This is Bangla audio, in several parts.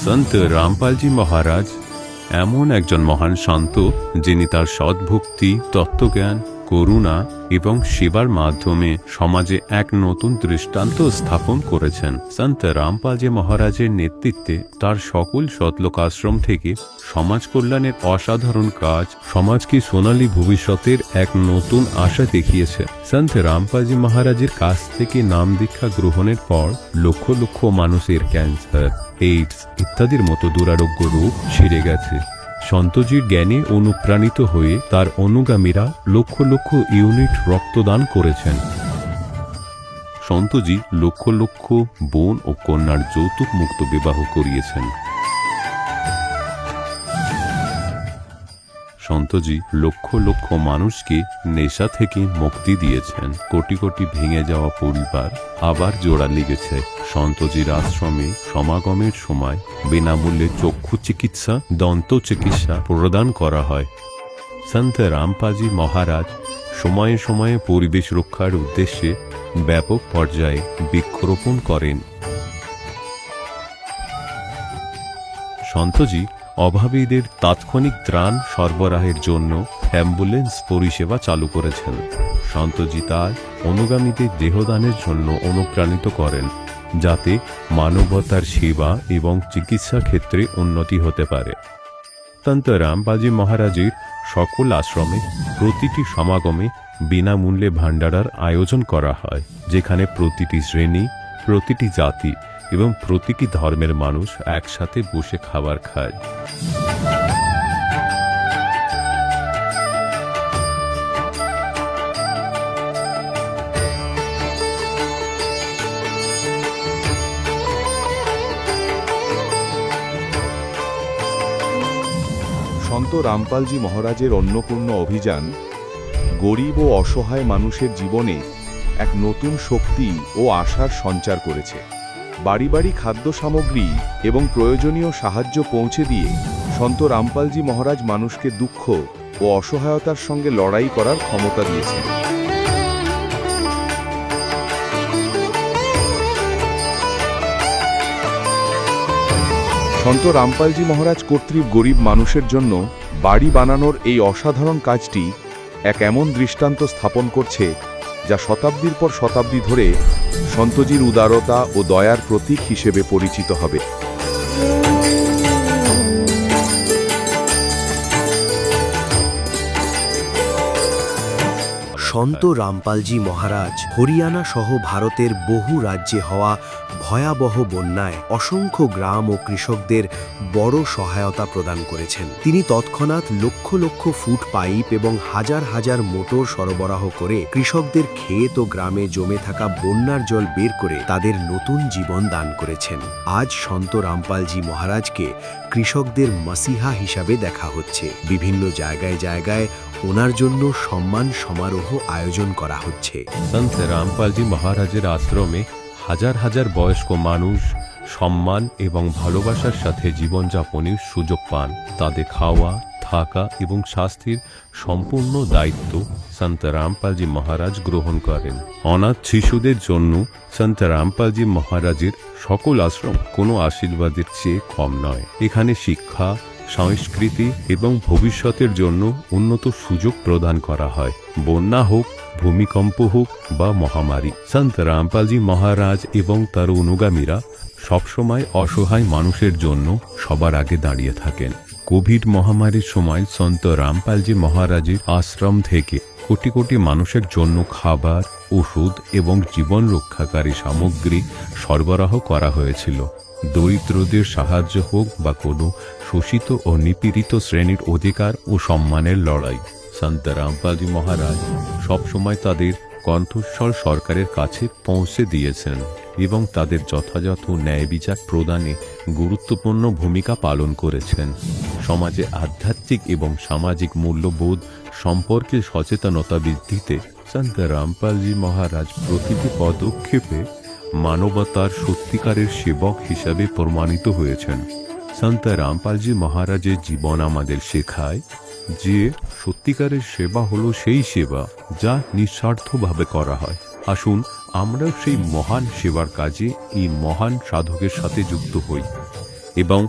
সন্ত রামপালজি মহারাজ এমন একজন মহান সন্ত যিনি তার সদ্ভক্তি, তত্ত্বজ্ঞান, করুণা এবং সেবার মাধ্যমে সমাজে এক নতুন দৃষ্টান্ত স্থাপন করেছেন। সন্ত রামপালজি মহারাজের নেতৃত্বে তার সকল সতলোক আশ্রম থেকে সমাজ কল্যাণের অসাধারণ কাজ সমাজকে সোনালী ভবিষ্যতের এক নতুন আশা দেখিয়েছে। সন্ত রামপালজি মহারাজের কাছ থেকে নাম দীক্ষা গ্রহণের পর লক্ষ লক্ষ মানুষের ক্যান্সার, এইডস ইত্যাদির মতো দুরারোগ্য রোগ সেরে গেছে। সন্তজির জ্ঞানে অনুপ্রাণিত হয়ে তার অনুগামীরা লক্ষ লক্ষ ইউনিট রক্তদান করেছেন। সন্তজি লক্ষ লক্ষ বোন ও কন্যার যৌতুক মুক্ত বিবাহ করিয়েছেন। সন্তজি লক্ষ লক্ষ মানুষকে নেশা থেকে মুক্তি দিয়েছেন। কোটি কোটি ভেঙে যাওয়া পরিবার আবার জোড়া লেগেছে। সন্তজির আশ্রমে সমাগমের সময় বিনামূল্যে চক্ষু চিকিৎসা, দন্ত চিকিৎসা প্রদান করা হয়। সন্ত রামপালজি মহারাজ সময়ে সময়ে পরিবেশ রক্ষার উদ্দেশ্যে ব্যাপক পর্যায়ে বৃক্ষরোপণ করেন। সন্তজি অভাবীদের তাৎক্ষণিক ত্রাণ সরবরাহের জন্য অ্যাম্বুলেন্স পরিষেবা চালু করেছেন। সন্তজি তার অনুগামীদের দেহদানের জন্য অনুপ্রাণিত করেন, যাতে মানবতার সেবা এবং চিকিৎসা ক্ষেত্রে উন্নতি হতে পারে। সন্ত রামপালজি মহারাজের সকল আশ্রমে প্রতিটি সমাগমে বিনামূল্যে ভাণ্ডারার আয়োজন করা হয়, যেখানে প্রতিটি শ্রেণী, প্রতিটি জাতি এবং প্রতিটি ধর্মের মানুষ একসাথে বসে খাবার খায়। সন্ত রামপালজি মহারাজের অন্নপূর্ণ অভিযান গরিব ও অসহায় মানুষের জীবনে এক নতুন শক্তি ও আশার সঞ্চার করেছে। বাড়ি বাড়ি খাদ্য সামগ্রী এবং প্রয়োজনীয় সাহায্য পৌঁছে দিয়ে সন্ত রামপালজি মহারাজ মানুষকে দুঃখ ও অসহায়তার সঙ্গে লড়াই করার ক্ষমতা দিয়েছেন। সন্ত রামপালজি মহারাজ কর্তৃক গরিব মানুষের জন্য বাড়ি বানানোর এই অসাধারণ কাজটি এক এমন দৃষ্টান্ত স্থাপন করছে, যা শতাব্দীর পর শতাব্দী ধরে সন্তজির উদারতা ও দয়ার প্রতীক হিসেবে পরিচিত হবে। সন্ত রামপালজি মহারাজ হরিয়ানা সহ ভারতের বহু রাজ্যে হওয়া ভয়াবহ বন্যায় অসংখ্য গ্রাম ও কৃষকদের বড় সহায়তা প্রদান করেছেন। তিনি তৎক্ষণাৎ লক্ষ লক্ষ ফুট পাইপ এবং হাজার হাজার মোটর সরবরাহ করে কৃষকদের ক্ষেত ও গ্রামে জমে থাকা বন্যার জল বের করে তাদের নতুন জীবন দান করেছেন। আজ সন্ত রামপালজি মহারাজকে কৃষকদের মাসিহা হিসাবে দেখা হচ্ছে। বিভিন্ন জায়গায় জায়গায় ওনার জন্য সম্মান সমারোহ আয়োজন করা হচ্ছে। সন্ত রামপালজি মহারাজের আশ্রমে হাজার হাজার বয়স্ক মানুষ সম্মান এবং ভালোবাসার সাথে জীবনযাপনের সুযোগ পান। তাদের খাওয়া, থাকা এবং স্বাস্থ্যের সম্পূর্ণ দায়িত্ব সন্ত রামপালজি মহারাজ গ্রহণ করেন। অনাথ শিশুদের জন্য সন্ত রামপালজি মহারাজের সকল আশ্রম কোনো আশীর্বাদের চেয়ে কম নয়। এখানে শিক্ষা, সংস্কৃতি এবং ভবিষ্যতের জন্য উন্নত সুযোগ প্রদান করা হয়। বন্যা হোক, ভূমিকম্প হোক বা মহামারী, সন্ত রামপালজি মহারাজ এবং তার অনুগামীরা সবসময় অসহায় মানুষের জন্য সবার আগে দাঁড়িয়ে থাকেন। কোভিড মহামারীর সময় সন্ত রামপালজি মহারাজের আশ্রম থেকে কোটি কোটি মানুষের জন্য খাবার, ওষুধ এবং জীবন রক্ষাকারী সামগ্রী সরবরাহ করা হয়েছিল। দরিদ্রদের সাহায্য হোক বা কোনো শোষিত ও নিপীড়িত শ্রেণীর অধিকার ও সম্মানের লড়াই, সন্ত রামপালজি মহারাজ সবসময় তাদের কণ্ঠস্বর সরকারের কাছে পৌঁছে দিয়েছেন এবং তাদের যথাযথ ন্যায় বিচার প্রদানে গুরুত্বপূর্ণ ভূমিকা পালন করেছেন। সমাজে আধ্যাত্মিক এবং সামাজিক মূল্যবোধ সম্পর্কে সচেতনতা বৃদ্ধিতে সন্ত রামপালজি মহারাজ প্রতিটি পদক্ষেপে মানবতার সত্যিকারের সেবক হিসাবে প্রমাণিত হয়েছেন। সন্ত রামপালজি মহারাজের জীবন আমাদের শেখায় যে সত্যিকারের সেবা হলো সেই সেবা যা নিঃস্বার্থভাবে করা হয়। আসুন আমরাও সেই মহান সেবার কাজে এই মহান সাধকের সাথে যুক্ত হই এবং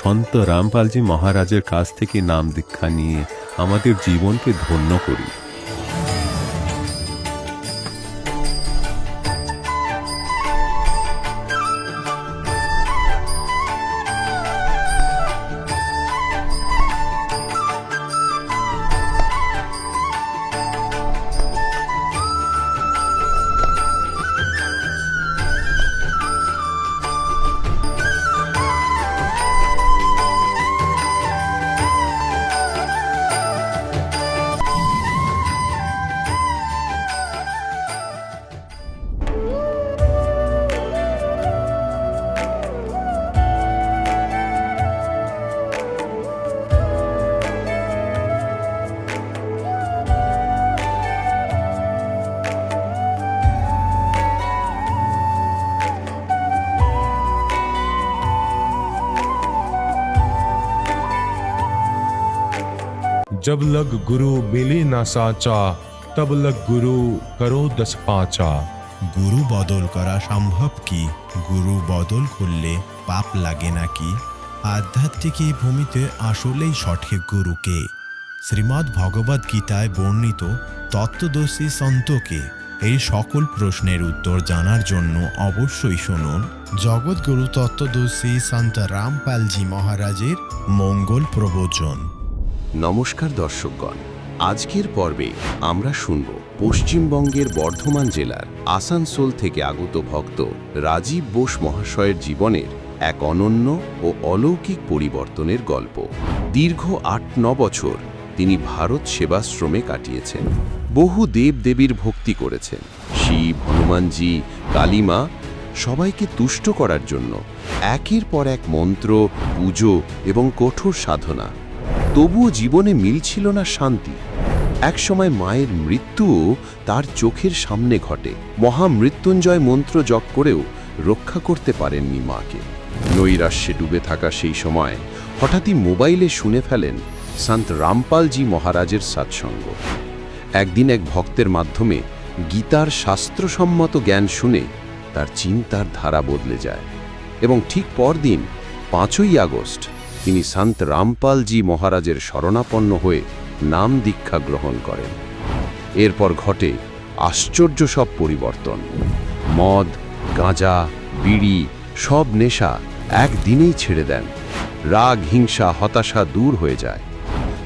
সন্ত রামপালজি মহারাজের কাছ থেকে নাম দীক্ষা নিয়ে আমাদের জীবনকে ধন্য করি। जब लग गुरु मिले ना साचा, तब लग गुरु करो 10 पाचा। গুরু বদল করা সম্ভব কি? গুরু বদল করলে পাপ লাগে নাকি? আধ্যাত্মিক এই ভূমিতে আসলেই সঠিক গুরুকে? শ্রীমদ্ ভগবদ গীতায় বর্ণিত তত্ত্বদর্শী সন্তকে? এই সকল প্রশ্নের উত্তর জানার জন্য অবশ্যই শুনুন জগৎগুরু তত্ত্বদর্শী সন্ত রামপালজি মহারাজের মঙ্গল প্রবচন। নমস্কার দর্শকগণ, আজকের পর্বে আমরা শুনব পশ্চিমবঙ্গের বর্ধমান জেলার আসানসোল থেকে আগত ভক্ত রাজীব বোস মহাশয়ের জীবনের এক অনন্য ও অলৌকিক পরিবর্তনের গল্প। দীর্ঘ ৮-৯ বছর তিনি ভারত সেবাশ্রমে কাটিয়েছেন। বহু দেবদেবীর ভক্তি করেছেন। শিব, হনুমানজি, কালীমা সবাইকে তুষ্ট করার জন্য একের পর এক মন্ত্র, পুজো এবং কঠোর সাধনা। তবুও জীবনে মিলছিল না শান্তি। একসময় মায়ের মৃত্যুও তার চোখের সামনে ঘটে। মহামৃত্যুঞ্জয় মন্ত্র জপ করেও রক্ষা করতে পারেননি মাকে। নৈরাশ্যে ডুবে থাকা সেই সময় হঠাৎই মোবাইলে শুনে ফেলেন সন্ত রামপালজি মহারাজের সৎসঙ্গ। একদিন এক ভক্তের মাধ্যমে গীতার শাস্ত্রসম্মত জ্ঞান শুনে তার চিন্তার ধারা বদলে যায় এবং ঠিক পরদিন 5ই আগস্ট তিনি সন্ত রামপালজি মহারাজের শরণাপন্ন হয়ে নাম দীক্ষা গ্রহণ করেন। এরপর ঘটে আশ্চর্য সব পরিবর্তন। মদ, গাঁজা, বিড়ি সব নেশা একদিনেই ছেড়ে দেন। রাগ, হিংসা, হতাশা দূর হয়ে যায়।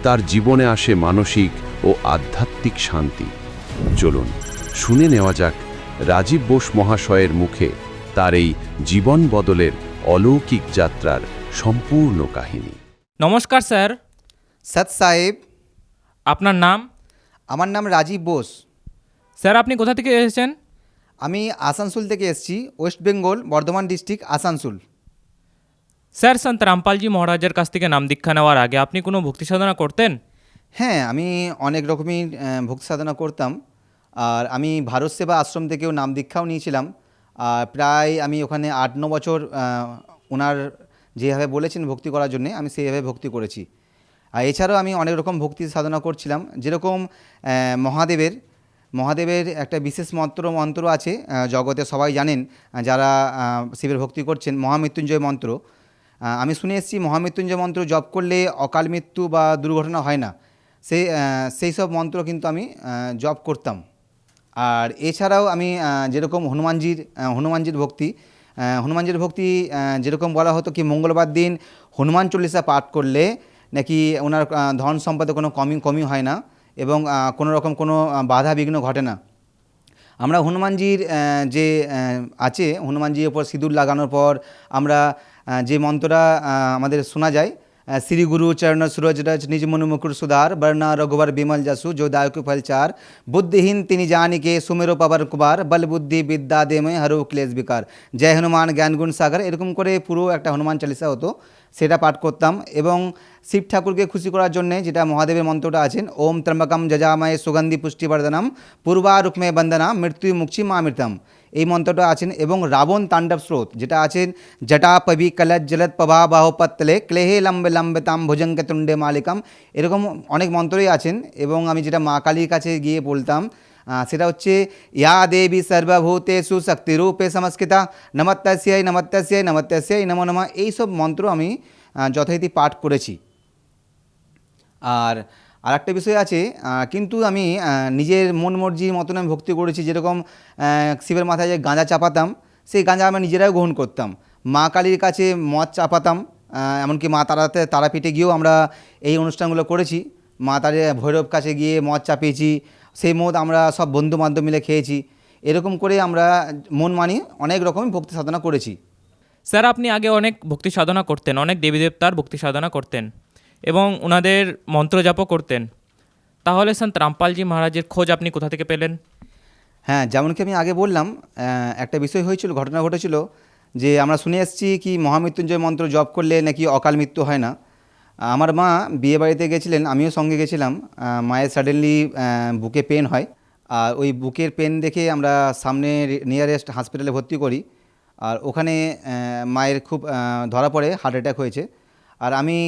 তার জীবনে আসে মানসিক ও আধ্যাত্মিক শান্তি। চলুন শুনে নেওয়া যাক রাজীব বোস মহাশয়ের মুখে তার এই জীবন বদলের অলৌকিক যাত্রার সম্পূর্ণ কাহিনী। নমস্কার স্যার। সৎ সাহেব, আপনার নাম? আমার নাম রাজীব বোস। স্যার আপনি কোথা থেকে এসেছেন? আমি আসানসোল থেকে এসেছি, West Bengal, Bardhaman district, Asansol. Sir সন্ত রামপালজি মহারাজের কাছ থেকে নাম দীক্ষা নেওয়ার আগে আপনি কোনো ভক্তি সাধনা করতেন? হ্যাঁ, আমি অনেক রকমই ভক্তি সাধনা করতাম। আর আমি ভারত সেবা আশ্রম থেকেও নাম দীক্ষাও নিয়েছিলাম। আর প্রায় আমি ওখানে 8-9 বছর ওনার যেভাবে বলেছেন ভক্তি করার জন্যে আমি সেইভাবে ভক্তি করেছি। আর এছাড়াও আমি অনেক রকম ভক্তি সাধনা করছিলাম। যেরকম মহাদেবের একটা বিশেষ মন্ত্র আছে, জগতে সবাই জানেন যারা শিবের ভক্তি করছেন, মহামৃত্যুঞ্জয় মন্ত্র। আমি শুনে এসেছি মহামৃত্যুঞ্জয় মন্ত্র জপ করলে অকাল মৃত্যু বা দুর্ঘটনা হয় না। সেই সব মন্ত্র কিন্তু আমি জপ করতাম। আর এছাড়াও আমি যেরকম হনুমানজির ভক্তি যেরকম বলা হতো কি মঙ্গলবার দিন হনুমান চল্লিশা পাঠ করলে নাকি ওনার ধন সম্পদে কোনো কমি হয় না এবং কোনো রকম কোনো বাধা বিঘ্ন ঘটে না। আমরা হনুমানজির যে আছে, হনুমানজির ওপর সিঁদুর লাগানোর পর আমরা যে মন্ত্রটা আমাদের শোনা যায়, শ্রী গুরু চরণ সুরজ রজ নিজ মनु मुकुर सुधार बरना रघुवर बिमल जसु जो दायकु फलचार बुद्धिहीन तिनि जानिके सुमेरो पावर कुमार बल बुद्धि विद्या देमय हरो क्लेश विकार जय हनुमान জ্ঞান গুণ সাগর, এরকম করে পুরো একটা হনুমান চালিসা হতো, সেটা পাঠ করতাম। এবং শিব ঠাকুরকে খুশি করার জন্যে যেটা মহাদেবের মন্ত্রটা আছেন, ওম ত্র্যম্বকম যজামহে সুগন্ধি পুষ্টিবর্ধনম পূর্বারুক্মে বন্দনা মৃত্যু মুক্ষি মামৃতম, এই মন্ত্রটা আছেন। এবং রাবণ তাণ্ডব স্রোত যেটা আছেন, জটা পবি কলজ জলৎ পভা বাহপত্তলে ক্লেহে লম্বে লম্বেতাম ভুজঙ্গে তুণ্ডে মালিকম, এরকম অনেক মন্ত্রই আছেন। এবং আমি যেটা মা কালীর কাছে গিয়ে বলতাম সেটা হচ্ছে ইয়া দেবী সর্বভূতেষু শক্তিরূপে সংস্কৃতা নমস্তাস্যাই নমস্তাস্যাই নমস্তাস্যাই নমো নমঃ এইসব মন্ত্র আমি যথারীতি পাঠ করেছি। আর আরেকটা বিষয় আছে, কিন্তু আমি নিজের মন মর্জির মতন আমি ভক্তি করেছি। যেরকম শিবের মাথায় যে গাঁজা চাপাতাম, সেই গাঁজা আমরা নিজেরাও গ্রহণ করতাম। মা কালীর কাছে মদ চাপাতাম, এমনকি মা তারাপীঠে গিয়েও আমরা এই অনুষ্ঠানগুলো করেছি। মা ভৈরব কাছে গিয়ে মদ চাপিয়েছি, সেই মদ আমরা সব বন্ধু বান্ধব মিলে খেয়েছি। এরকম করে আমরা মন মানি অনেক রকমই ভক্তি সাধনা করেছি। স্যার, আপনি আগে অনেক ভক্তি সাধনা করতেন, অনেক দেবী দেবতার ভক্তি সাধনা করতেন এবং ওনাদের মন্ত্র জাপও করতেন। তাহলে সন্ত রামপালজি মহারাজের খোঁজ আপনি কোথা থেকে পেলেন? হ্যাঁ, যেমন কি আমি আগে বললাম, একটা বিষয় হয়েছিল, ঘটনা ঘটেছিল যে আমরা শুনে এসেছি কি মহামৃত্যুঞ্জয় মন্ত্র জপ করলে নাকি অকাল মৃত্যু হয় না। আমার মা বিয়ে বাড়িতে গেছিলেন, আমিও সঙ্গে গেছিলাম। মায়ের সাডেনলি বুকে পেন হয়, আর ওই বুকের পেন দেখে আমরা সামনে নিয়ারেস্ট হসপিটালে ভর্তি করি। আর ওখানে মায়ের খুব ধরা পড়ে হার্ট অ্যাটাক হয়েছে। আর আমি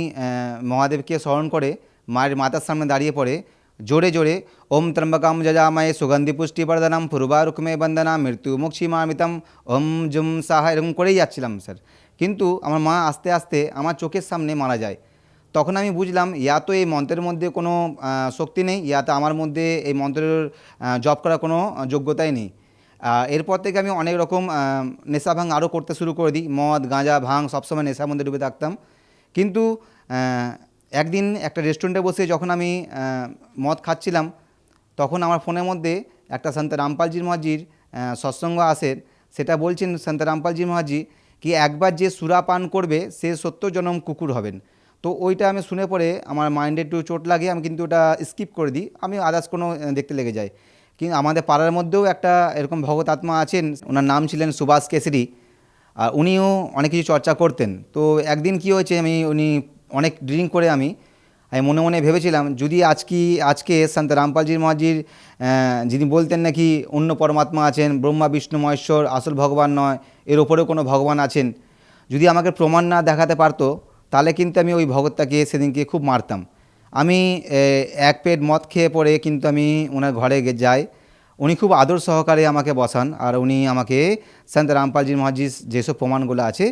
মহাদেবকে স্মরণ করে মায়ের মাথার সামনে দাঁড়িয়ে পড়ে জোরে জোরে ওম ত্রম্বকাম যজামহে সুগন্ধি পুষ্টিবর্ধনম পূর্বারুক্মে বন্দনা মৃত্যু মুক্ষিমামিতম ওম জুম সাহা, এরকম করেই যাচ্ছিলাম স্যার। কিন্তু আমার মা আস্তে আস্তে আমার চোখের সামনে মারা যায়। তখন আমি বুঝলাম ইয়া তো এই মন্ত্রের মধ্যে কোনো শক্তি নেই, ইয়াতে আমার মধ্যে এই মন্ত্রের জপ করার কোনো যোগ্যতাই নেই। এরপর থেকে আমি অনেক রকম নেশা ভাঙ আরও করতে শুরু করে দিই। মদ গাঁজা ভাঙ সবসময় নেশার মধ্যে ডুবে থাকতাম। কিন্তু একদিন একটা রেস্টুরেন্টে বসে যখন আমি মদ খাচ্ছিলাম, তখন আমার ফোনের মধ্যে একটা সন্ত রামপালজি মহারাজজির সৎসঙ্গ আসে। সেটা বলছেন সন্ত রামপালজি মহারাজজি কি একবার যে সুরা পান করবে সে 70 জনম কুকুর হবেন। তো ওইটা আমি শুনে পরে আমার মাইন্ডে একটু চোট লাগে, আমি কিন্তু ওটা স্কিপ করে দিই, আমি আদার্স কোনো দেখতে লেগে যাই। কিন্তু আমাদের পাড়ার মধ্যেও একটা এরকম ভগৎ আত্মা আছেন, ওনার নাম ছিলেন সুভাষ কেশরী। আর উনিও অনেক কিছু চর্চা করতেন। তো একদিন কি হয়েছে, উনি অনেক ড্রিঙ্ক করে আমি মনে মনে ভেবেছিলাম যদি আজকে সন্ত রামপালজি মহারাজজির যিনি বলতেন নাকি অন্য পরমাত্মা আছেন, ব্রহ্মা বিষ্ণু মহেশ্বর আসল ভগবান নয়, এর ওপরেও কোনো ভগবান আছেন, যদি আমাকে প্রমাণ না দেখাতে পারতো তাহলে কিন্তু আমি ওই ভগতটাকে সেদিনকে খুব মারতাম। আমি এক পেট মদ খেয়ে পরে কিন্তু আমি ওনার ঘরে যাই। উনি খুব আদর সহকারে আমাকে বসান, আর উনি আমাকে সন্ত রামপালজি মহারাজজির যেসব প্রমাণগুলো আছে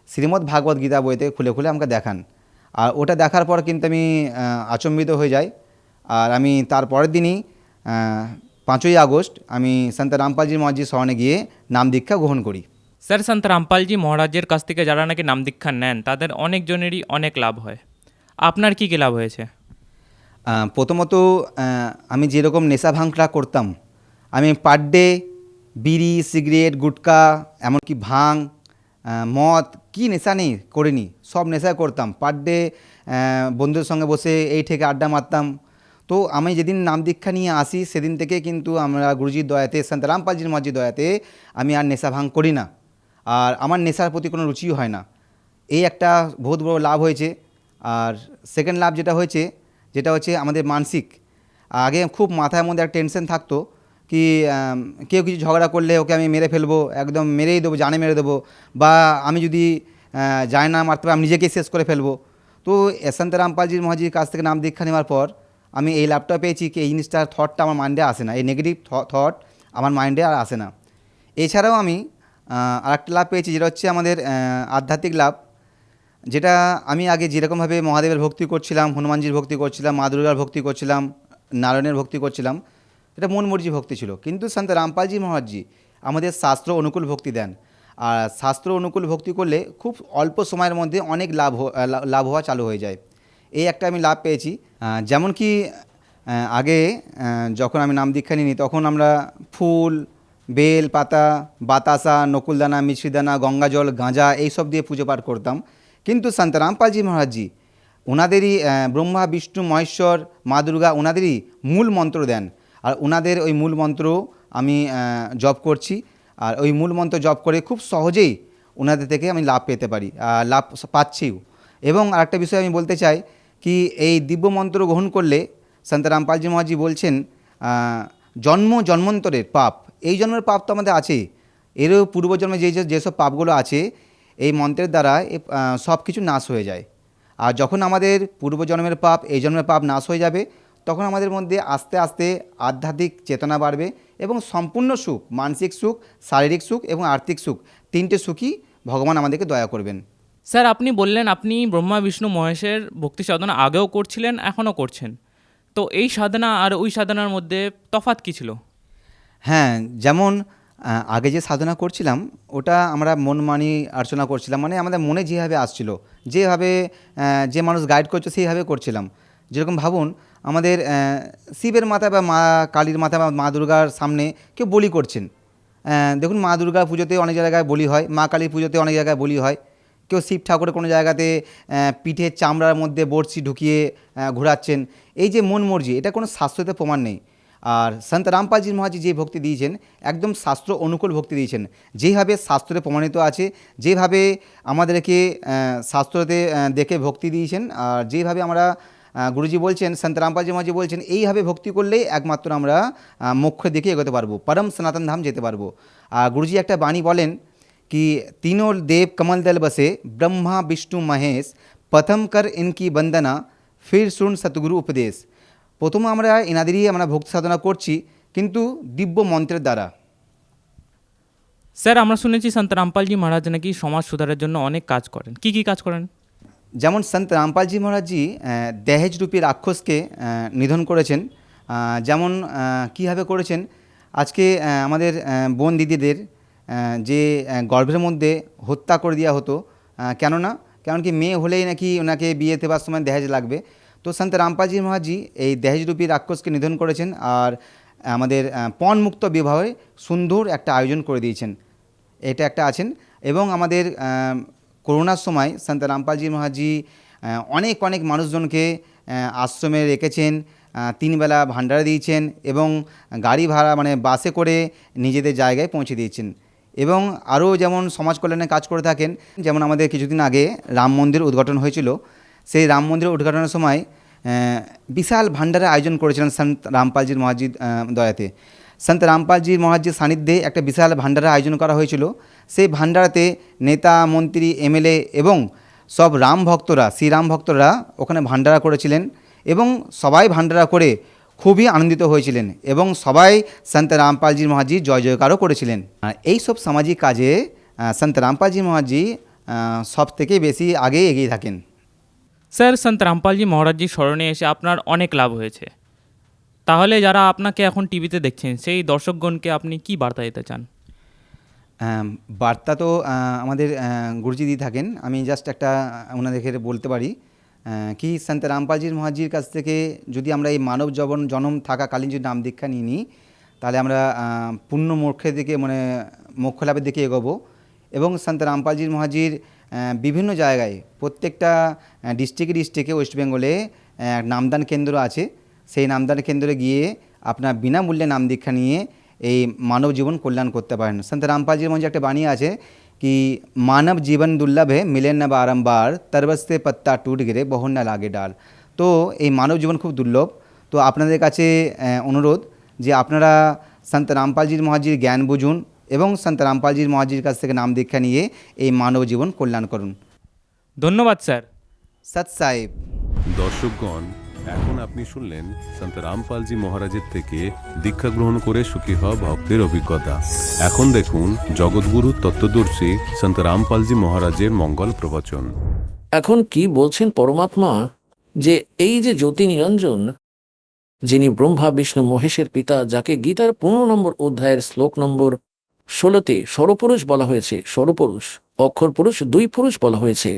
শ্রীমদ্ ভাগবত গীতা বইতে খুলে খুলে আমাকে দেখান। আর ওটা দেখার পর কিন্তু আমি আচম্বিত হয়ে যাই। আর আমি তার পরের দিনই 5ই আগস্ট আমি সন্ত রামপালজি মহারাজজির স্মরণে গিয়ে নাম দীক্ষা গ্রহণ করি। স্যার, সন্ত রামপালজি মহারাজের কাছ থেকে যারা নাকি নাম দীক্ষা নেন তাদের অনেকজনেরই অনেক লাভ হয়। আপনার কী কী লাভ হয়েছে? প্রথমত আমি যেরকম নেশা ভাঙটা করতাম, আমি পার ডে বিড়ি সিগারেট গুটকা এমনকি ভাং মদ কি নেশা নেই করিনি, সব নেশা করতাম। পার ডে বন্ধুদের সঙ্গে বসে এই থেকে আড্ডা মারতাম। তো আমি যেদিন নাম দীক্ষা নিয়ে আসি সেদিন থেকে কিন্তু আমরা গুরুজির দয়াতে সন্ত রামপালজি মহারাজজির দয়াতে আমি আর নেশা ভাঙ করি না, আর আমার নেশার প্রতি কোনো রুচিও হয় না। এই একটা বহুত বড় লাভ হয়েছে। আর সেকেন্ড লাভ যেটা হচ্ছে আমাদের মানসিক, আগে খুব মাথার মধ্যে একটা টেনশন থাকতো কি কেউ কিছু ঝগড়া করলে ওকে আমি মেরে ফেলবো, একদম মেরেই দেবো, জানে মেরে দেবো, বা আমি যদি যাই না মারতে পারি আমি নিজেকেই শেষ করে ফেলবো। তো সন্ত রামপালজি মহারাজজির কাছ থেকে নাম দীক্ষা নেওয়ার পর আমি এই লাভটা পেয়েছি কি এই জিনিসটার থটটা আমার মাইন্ডে আসে না, এই নেগেটিভ থট আমার মাইন্ডে আর আসে না। এছাড়াও আমি আরেকটা লাভ পেয়েছি, যেটা হচ্ছে আমাদের আধ্যাত্মিক লাভ, যেটা আমি আগে যেরকমভাবে মহাদেবের ভক্তি করছিলাম, হনুমানজির ভক্তি করছিলাম, মা দুর্গার ভক্তি করছিলাম, নারায়ণের ভক্তি করছিলাম, এটা মন মর্জি ভক্তি ছিল। কিন্তু সন্ত রামপালজি মহারাজজি আমাদের শাস্ত্র অনুকূল ভক্তি দেন। আর শাস্ত্র অনুকূল ভক্তি করলে খুব অল্প সময়ের মধ্যে অনেক লাভ হওয়া চালু হয়ে যায়। এই একটা আমি লাভ পেয়েছি। যেমন কি আগে যখন আমি নাম দীক্ষা নিই তখন আমরা ফুল বেল পাতা বাতাসা নকুলদানা মিশ্রিদানা গঙ্গাজল গাঁজা এইসব দিয়ে পুজো পাঠ করতাম। কিন্তু সন্ত রামপালজি মহারাজজি ওনাদেরই ব্রহ্মা বিষ্ণু মহেশ্বর মা দুর্গা ওনাদেরই মূল মন্ত্র দেন। আর ওনাদের ওই মূল মন্ত্র আমি জপ করছি, আর ওই মূল মন্ত্র জপ করে খুব সহজেই ওনাদের থেকে আমি লাভ পেতে পারি, লাভ পাচ্ছিও। এবং আরেকটা বিষয় আমি বলতে চাই কি এই দিব্য মন্ত্র গ্রহণ করলে সন্ত রামপালজি মহারাজজি বলছেন জন্মান্তরের পাপ, এই জন্মের পাপ তো আমাদের আছেই, এরও পূর্বজন্মে যেসব পাপগুলো আছে এই মন্ত্রের দ্বারা সব কিছু নাশ হয়ে যায়। আর যখন আমাদের পূর্বজন্মের পাপ এই জন্মের পাপ নাশ হয়ে যাবে তখন আমাদের মধ্যে আস্তে আস্তে আধ্যাত্মিক চেতনা বাড়বে এবং সম্পূর্ণ সুখ, মানসিক সুখ, শারীরিক সুখ এবং আর্থিক সুখ, তিনটে সুখই ভগবান আমাদেরকে দয়া করবেন। স্যার, আপনি বললেন আপনি ব্রহ্মা বিষ্ণু মহেশের ভক্তি সাধনা আগেও করছিলেন, এখনও করছেন। তো এই সাধনা আর ওই সাধনার মধ্যে তফাৎ কী ছিল? হ্যাঁ, যেমন আগে যে সাধনা করছিলাম ওটা আমরা মন মানি অর্চনা করছিলাম, মানে আমাদের মনে যেভাবে আসছিল, যেভাবে যে মানুষ গাইড করছে সেইভাবে করছিলাম। যেরকম ভাবুন, আমাদের শিবের মাথা বা মা কালীর মাথা বা মা দুর্গার সামনে কেউ বলি করছেন। দেখুন, মা দুর্গা পুজোতে অনেক জায়গায় বলি হয়, মা কালীর পুজোতে অনেক জায়গায় বলি হয়। কেউ শিব ঠাকুরের কোনো জায়গাতে পিঠের চামড়ার মধ্যে বড়শি ঢুকিয়ে ঘোরাচ্ছেন। এই যে মন মর্জি, এটা কোনো শাস্ত্রতে প্রমাণ নেই। আর সন্ত রামপালজি মহারাজ যে ভক্তি দিয়েছেন একদম শাস্ত্র অনুকূল ভক্তি দিয়েছেন, যেভাবে শাস্ত্রে প্রমাণিত আছে, যেভাবে আমাদেরকে শাস্ত্রতে দেখে ভক্তি দিয়েছেন, আর যেভাবে আমরা গুরুজি বলছেন, সন্ত রামপালজি মহারাজ বলছেন এইভাবে ভক্তি করলেই একমাত্র আমরা মোক্ষের দিকে এগোতে পারবো, পরম সনাতন ধাম যেতে পারবো। আর গুরুজি একটা বাণী বলেন कि तीनों देव कमल दल बसे, ब्रह्मा विष्णु महेश, प्रथम कर इनकी वंदना, फिर सुन सतगुरु उपदेश। প্রথমে আমরা এনাদেরই আমরা ভক্তি সাধনা করছি, কিন্তু দিব্য মন্ত্রের দ্বারা। স্যার, আমরা শুনেছি সন্ত রামপালজি মহারাজ নাকি সমাজ সুধারের জন্য অনেক কাজ করেন। কি কি কাজ করেন? যেমন সন্ত রামপালজি মহারাজজি দহেজ রূপী রাক্ষসকে নিধন করেছেন। যেমন কীভাবে করেছেন, আজকে আমাদের বোন দিদিদের যে গর্ভের মধ্যে হত্যা করে দেওয়া হতো, কারণ কি মেয়ে হলেই নাকি ওনাকে বিয়ে দেওয়ার সময় দহেজ লাগবে। তো সন্ত রামপালজি মহারাজজি এই দহেজরূপী রাক্ষসকে নিধন করেছেন আর আমাদের পণমুক্ত বিবাহে সুন্দর একটা আয়োজন করে দিয়েছেন, এটা একটা আছেন। এবং আমাদের করোনার সময় সন্ত রামপালজি মহারাজজি অনেক অনেক মানুষজনকে আশ্রমে রেখেছেন, 3 বেলা ভান্ডারা দিয়েছেন এবং গাড়ি ভাড়া মানে বাসে করে নিজেদের জায়গায় পৌঁছে দিয়েছেন। এবং আরও যেমন সমাজ কল্যাণে কাজ করে থাকেন, যেমন আমাদের কিছুদিন আগে রাম মন্দির উদ্ঘাটন হয়েছিল, সেই রাম মন্দির উদ্ঘাটনের সময় বিশাল ভান্ডারের আয়োজন করেছিলেন সন্ত রামপালজির মহারাজজির দয়াতে। সন্ত রামপালজির মহারাজজির সান্নিধ্যে একটা বিশাল ভান্ডারের আয়োজন করা হয়েছিল। সেই ভান্ডারাতে নেতা, মন্ত্রী, এমএলএ এবং সব রাম ভক্তরা, শ্রীরাম ভক্তরা ওখানে ভান্ডারা করেছিলেন এবং সবাই ভান্ডারা করে খুবই আনন্দিত হয়েছিলেন এবং সবাই সন্ত রামপালজি মহারাজজি জয় জয়কারও করেছিলেন। এই সব সামাজিক কাজে সন্ত রামপালজি মহারাজজি সব থেকে বেশি আগে এগিয়ে থাকেন। স্যার, সন্ত রামপালজি মহারাজজির স্মরণে এসে আপনার অনেক লাভ হয়েছে। তাহলে যারা আপনাকে এখন টিভিতে দেখছেন সেই দর্শকগণকে আপনি কি বার্তা দিতে চান? বার্তা তো আমাদের গুরুজি দিয়ে থাকেন, আমি জাস্ট একটা ওনাদেরকে বলতে পারি কি সন্ত রামপালজির মহারাজজির কাছ থেকে যদি আমরা এই মানব জন্ম থাকাকালীন যদি নাম দীক্ষা নিয়ে নিই, তাহলে আমরা পূর্ণ মোক্ষের দিকে মানে মোক্ষ লাভের দিকে এগোবো। এবং সন্ত রামপালজির মহারাজজির বিভিন্ন জায়গায় প্রত্যেকটা ডিস্ট্রিক্টে ওয়েস্ট বেঙ্গলে নামদান কেন্দ্র আছে, সেই নামদান কেন্দ্রে গিয়ে আপনার বিনামূল্যে নাম দীক্ষা নিয়ে এই মানব জীবন কল্যাণ করতে পারেন। সন্ত রামপালজির মধ্যে একটা বাণী আছে कि मानव जीवन दुर्लभ है, मिले न बारंबार, तरबस से पत्ता टूट गिरे बहु न लागे डाल। তো এই মানব জীবন খুব দুর্লভ। তো আপনাদের কাছে অনুরোধ যে আপনারা সন্ত রামপালজির মহারাজজির জ্ঞান বুঝুন এবং সন্ত রামপালজির মহারাজজির কাছ থেকে নাম দীক্ষা নিয়ে এই মানব জীবন কল্যাণ করুন। ধন্যবাদ স্যার। সৎ সাহেব। দর্শকগণ, এখন আপনি শুনলেন সন্ত রামপালজি মহারাজের থেকে দীক্ষা গ্রহণ করে সুখী হওয়া ভক্তের অভিজ্ঞতা। এখন দেখুন জগৎগুরু তত্ত্বদর্শী সন্ত রামপালজি মহারাজের মঙ্গল প্রবচন। এখন কি বলছেন পরমাত্মা যে এই যে জ্যোতি নিরঞ্জন, যিনি ব্রহ্মা বিষ্ণু মহেশের পিতা, যাকে গীতার 15 নম্বর অধ্যায়ের শ্লোক নম্বর 16তে স্বরপুরুষ বলা হয়েছে, স্বরপুরুষ, অক্ষর পুরুষ, 2 পুরুষ বলা হয়েছে।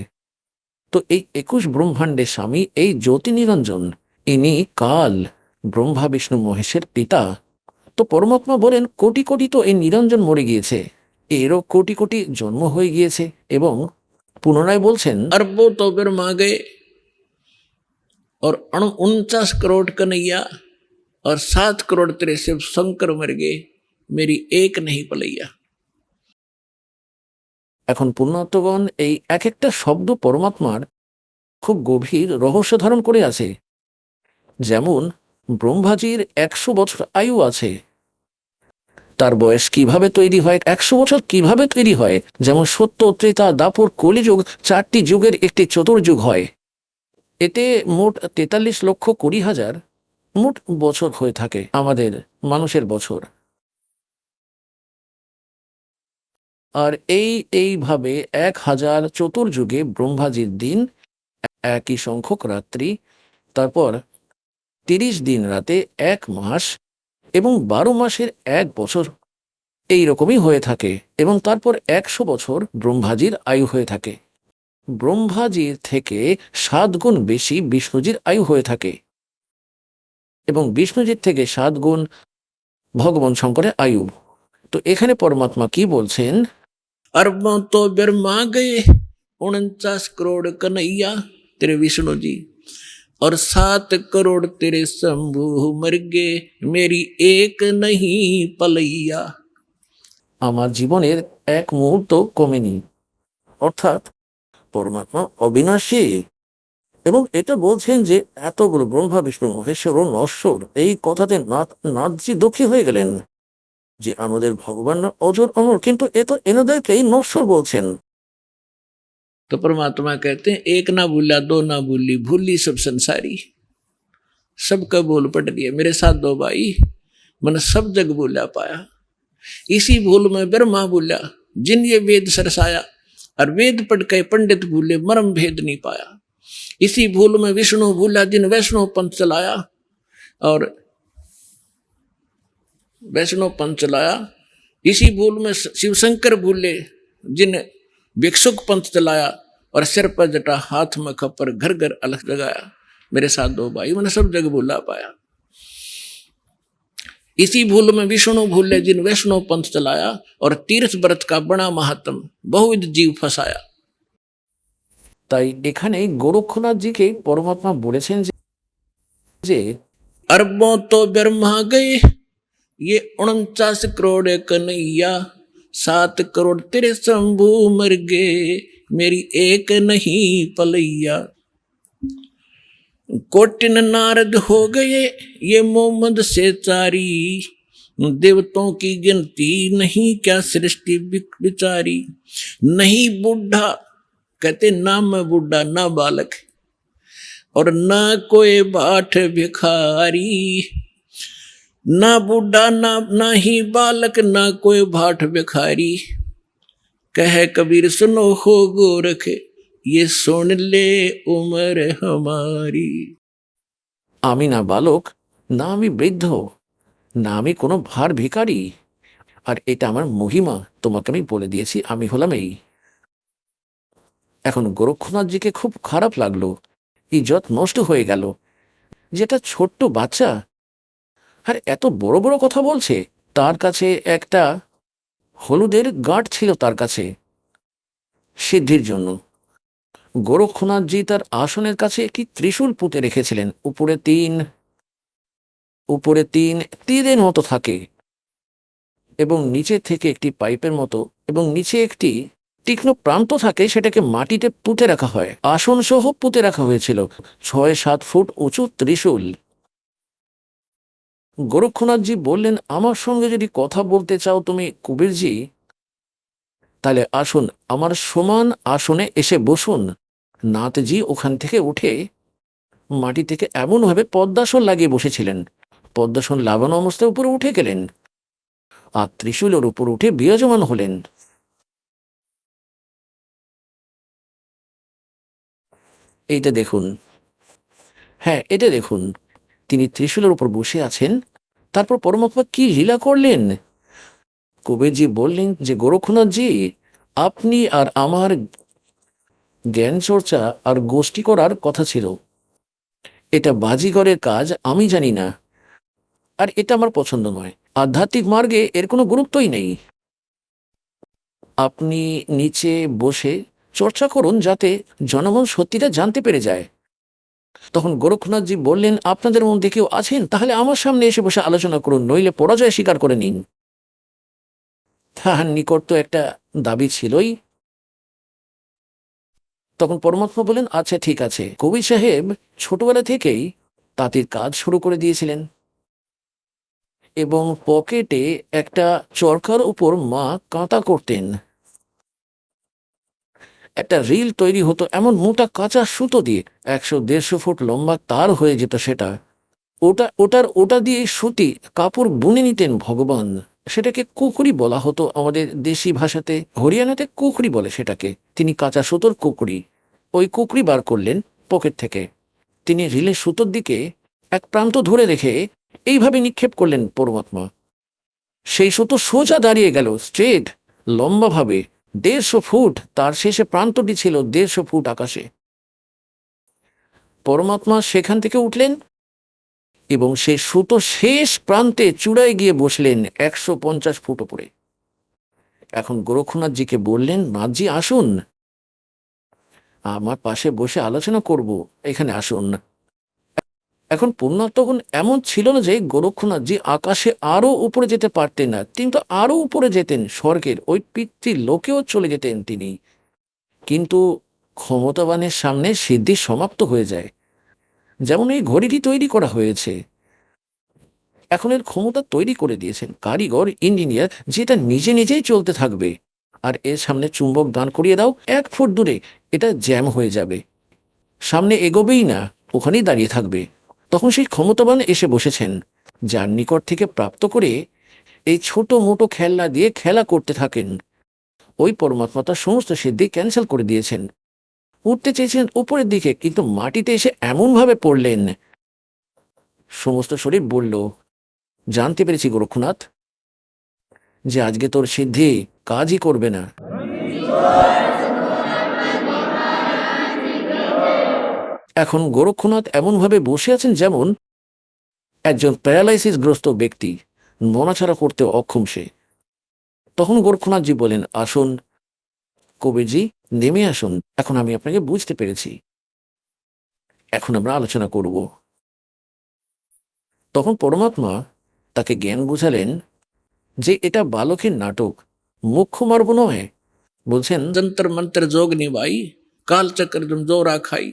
তো এই 21 ব্রহ্মাণ্ডের স্বামী এই জ্যোতি নিরঞ্জন, ইনি কাল ব্রহ্মা বিষ্ণু মহেশের পিতা। তো পরমাত্মা বলেন কোটি কোটি তো এই নিরঞ্জন মরে গিয়েছে, এরও কোটি কোটি জন্ম হয়ে গিয়েছে। এবং পুনরায় বলছেন अरबों तो फिर माँ गए और 49 करोड़ कन्हैया और 7 करोड़ तेरे शिव शंकर मर गए, मेरी एक नहीं पलैया। এখন পুণ্যাত্মগণ, এই এক একটা শব্দ পরমাত্মার খুব গভীর রহস্য ধারণ করে আছে। যেমন ব্রহ্মাজির 100 বছর আয়ু আছে, তার বয়স কিভাবে তৈরি হয়, 100 বছর কিভাবে তৈরি হয়? যেমন সত্য, ত্রেতা, দাপর, কলিযুগ, 4টি যুগের একটি চতুর্যুগ হয়। এতে মোট 43,20,000 মোট বছর হয়ে থাকে আমাদের মানুষের বছর। আর এইভাবে 1000 চতুর্যুগে ব্রহ্মাজির দিন, একই সংখ্যক রাত্রি, তারপর 30 দিন রাতে 1 মাস, এবং 12 মাসের 1 বছর এই রকমই হয়ে থাকে। এবং তারপর 100 বছর ব্রহ্মাজির আয়ু হয়ে থাকে। ব্রহ্মাজির থেকে 7 গুণ বেশি বিষ্ণুজির আয়ু হয়ে থাকে, এবং বিষ্ণুজির থেকে 7 গুণ ভগবান শঙ্করের আয়ু। তো এখানে পরমাত্মা কি বলছেন? अरबों तो ब्रह्मा गए 49 करोड़ कन्हैया तेरे विष्णु जी, और 7 करोड़ तेरे शंभु मर गए मेरी एक नहीं पलैया। আমার জীবনের এক মুহূর্ত কমেনি। অর্থাৎ পরমাত্মা অবিনাশী, এবং এটা বলছেন যে এতগুলো ব্রহ্মা বিষ্ণু মহেশ্বর ও নশ্বর, এই কথাতে নাথজি দুঃখী হয়ে গেলেন যে আমাদের ভগবান অজর অমর, কিন্তু এ তো এনাদেরকেই নশ্বর বলছেন। तो परमात्मा कहते हैं एक ना भूला दो ना भूली भूली सब संसारी, सबका बोल पट दिया मेरे साथ दो भाई, मन सब जग बोला पाया। इसी भूल में ब्रह्मा बोला जिन ये वेद सरसाया, और वेद पढ़ के पंडित भूले मर्म भेद नहीं पाया। इसी भूल में विष्णु भूला जिन वैष्णव पंथ चलाया, और वैष्णव पंथ चलाया। इसी भूल में शिव शंकर भूले जिन भिक्षुक पंथ चलाया, और सिर पर जटा हाथ में खप्पर घर घर अलग जगाया, मेरे साथ दो भाई मैंने सब जगह भूला पाया। इसी भूल में विष्णु भूले जिन वैष्णव पंथ चलाया, और तीर्थ व्रत का बड़ा महात्म बहुविध जीव फंसाया। তাই এখানে গোরক্ষনাথজিকে পরমাত্মা বলেছেন যে अरबों तो ब्रह्मा गए ये 49 करोड़ कन्हैया, 7 करोड़ तेरे शंभु मर गए मेरी एक नहीं पलैया। कोटिन नारद हो गए ये मोहम्मद से चारी, देवताओं की गिनती नहीं क्या सृष्टि बिचारी। नहीं बूढ़ा कहते ना मैं बूढ़ा ना बालक, और ना कोई बाट भिखारी। ना बूढ़ा ना ही बालक ना कोई भाट भिखारी, कहे कबीर सुनो हो गोरख ये सुन ले उम्र हमारी। আমি না বালক, না আমি বৃদ্ধ, না আমি কোনো ভার ভিখারি, আর এটা আমার মহিমা তোমাকে আমি বলে দিয়েছি, আমি হলাম এই। এখন গোরক্ষনাথজিকে খুব খারাপ লাগলো, ইজ্জত নষ্ট হয়ে গেল, যেটা ছোট্ট বাচ্চা আর এত বড় বড় কথা বলছে। তার কাছে একটা হলুদের গাঁট ছিল, তার কাছে সিদ্ধির জন্য। গোরক্ষনাথজি তার আসনের কাছে একটি ত্রিশূল পুঁতে রেখেছিলেন, উপরে তিন তীরের মতো থাকে, এবং নিচে থেকে একটি পাইপের মতো, এবং নিচে একটি তীক্ষ্ণ প্রান্ত থাকে, সেটাকে মাটিতে পুঁতে রাখা হয়। আসন সহ পুঁতে রাখা হয়েছিল 6-7 ফুট উঁচু ত্রিশূল। গোরক্ষনাথজি বললেন, আমার সঙ্গে যদি কথা বলতে চাও তুমি কবিরজি, তাহলে আসুন আমার সমান আসনে এসে বসুন। নাথজি ওখান থেকে উঠে মাটি থেকে এমনভাবে পদ্মাসন লাগিয়ে বসেছিলেন, পদ্মাসন লাগানো অবস্থায় উপরে উঠে গেলেন, আর ত্রিশূলের উপর উঠে বিরাজমান হলেন। এইটা দেখুন, হ্যাঁ এটা দেখুন, তিনি ত্রিশূলের উপর বসে আছেন। তারপর পরমাত্মা কি লীলা করলেন। কবিরজি বললেন যে গোরক্ষনাথজি, আপনি আর আমার জ্ঞান চর্চা আর গোষ্ঠী করার কথা ছিল, এটা বাজিগরের কাজ, আমি জানি না, আর এটা আমার পছন্দ নয়। আধ্যাত্মিক মার্গে এর কোনো গুরুত্বই নেই। আপনি নিচে বসে চর্চা করুন যাতে জনগণ সত্যিটা জানতে পেরে যায়। তখন গোরক্ষনাথজি বললেন, আপনাদের মধ্যে কেউ আছেন তাহলে আমার সামনে এসে বসে আলোচনা করুন, নইলে পরাজয় স্বীকার করে নিন। তাহার নিকট তো একটা দাবি ছিলই। তখন পরমাত্মা বলেন, আচ্ছা ঠিক আছে। কবির সাহেব ছোটবেলা থেকেই তাঁতির কাজ শুরু করে দিয়েছিলেন, এবং পকেটে একটা চরকার উপর মা কাঁথা করতেন। একটা রিল তৈরি হতো এমন মোটা কাঁচা সুতো দিয়ে, 100-150 ফুট লম্বা তার হয়ে যেত সেটা। ওটা দিয়ে সুতি কাপড় বুনে নিতেন ভগবান। সেটাকে কুকরি বলা হতো আমাদের দেশি ভাষাতে, হরিয়ানাতে কুকরি বলে সেটাকে। তিনি কাঁচা সুতোর কুকরি, ওই কুকরি বার করলেন পকেট থেকে। তিনি রিলের সুতোর দিকে এক প্রান্ত ধরে রেখে এইভাবে নিক্ষেপ করলেন পরমাত্মা। সেই সুতো সোজা দাঁড়িয়ে গেল, স্ট্রেট, লম্বাভাবে 150 ফুট। তার শেষে প্রান্তটি ছিল 150 ফুট আকাশে। পরমাত্মা সেখান থেকে উঠলেন এবং সেই সুতো শেষ প্রান্তে চূড়ায় গিয়ে বসলেন 150 ফুট উপরে। এখন গোরক্ষনাথজিকে বললেন, নাথজি আসুন, আমার পাশে বসে আলোচনা করব, এখানে আসুন। এখন পুণ্যাত্মা তখন এমন ছিল না যে গোরক্ষনাথজি আকাশে আরো উপরে যেতে পারতেন না, কিন্তু আরো উপরে যেতেন, স্বর্গের ওই পিতৃ লোকেও চলে যেতেন তিনি। কিন্তু ক্ষমতাবানের সামনে সিদ্ধি সমাপ্ত হয়ে যায়। যেমন এই ঘড়িটি তৈরি করা হয়েছে, এখন এর ক্ষমতা তৈরি করে দিয়েছেন কারিগর, ইঞ্জিনিয়ার, যেটা নিজে নিজেই চলতে থাকবে। আর এর সামনে চুম্বক দান করিয়ে দাও, 1 ফুট দূরে এটা জ্যাম হয়ে যাবে, সামনে এগোবেই না, ওখানেই দাঁড়িয়ে থাকবে। তখন সেই ক্ষমতাবান এসে বসেছেন, যার নিকট থেকে প্রাপ্ত করে এই ছোট মোটো খেলনা দিয়ে খেলা করতে থাকেন। ওই পরমাত্মা তার সমস্ত সিদ্ধি ক্যান্সেল করে দিয়েছেন। উঠতে চেয়েছেন উপরের দিকে, কিন্তু মাটিতে এসে এমনভাবে পড়লেন, সমস্ত শরীর বলল, জানতে পেরেছি গোরক্ষনাথ যে আজকে তোর সিদ্ধি কাজই করবে না। এখন গোরক্ষনাথ এমনভাবে বসে আছেন যেমন একজন প্যারালাইসিস গ্রস্ত ব্যক্তি, নড়াচড়া করতে অক্ষম সে। তখন গোরক্ষনাথজি বলেন, আসুন কবিরজি, নেমে আসুন, এখন আমি আপনাকে বুঝতে পেরেছি, এখন আমরা আলোচনা করব। তখন পরমাত্মা তাকে জ্ঞান বুঝালেন যে এটা বালকের নাটক, মুখ্য মার্ব নয়। বলছেন, যন্ত্র মন্ত্র যোগ নিভাই, কাল চক্র জোরা খাই,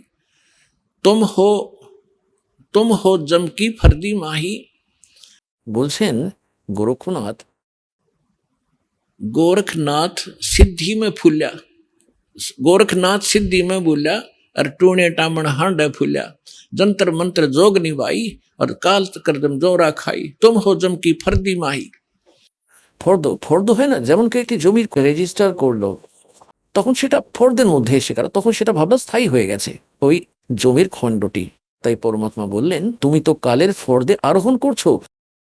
তুম হো জম কি ফর্দি মাহি। বলছেন গোরক্ষনাথ, गोरखनाथ सिद्धि में फूल्या, गोरखनाथ सिद्धि में बोल्या, और टूणे टामण हांड फूल्या, जंतर मंत्र जोग निभाई, और काल करदम जोरा खाई, तुम हो जम की फर्दी माही। ফর্দ হয় না, যেমন কি একটি জমির রেজিস্টার করলো, তখন সেটা ফর্দের মধ্যে এসে গেল, তখন সেটা ভাবনা স্থায়ী হয়ে গেছে ওই জমির খণ্ডটি। তাই পরমাত্মা বললেন, তুমি তো কালের ফর্দে আরোহণ করছো,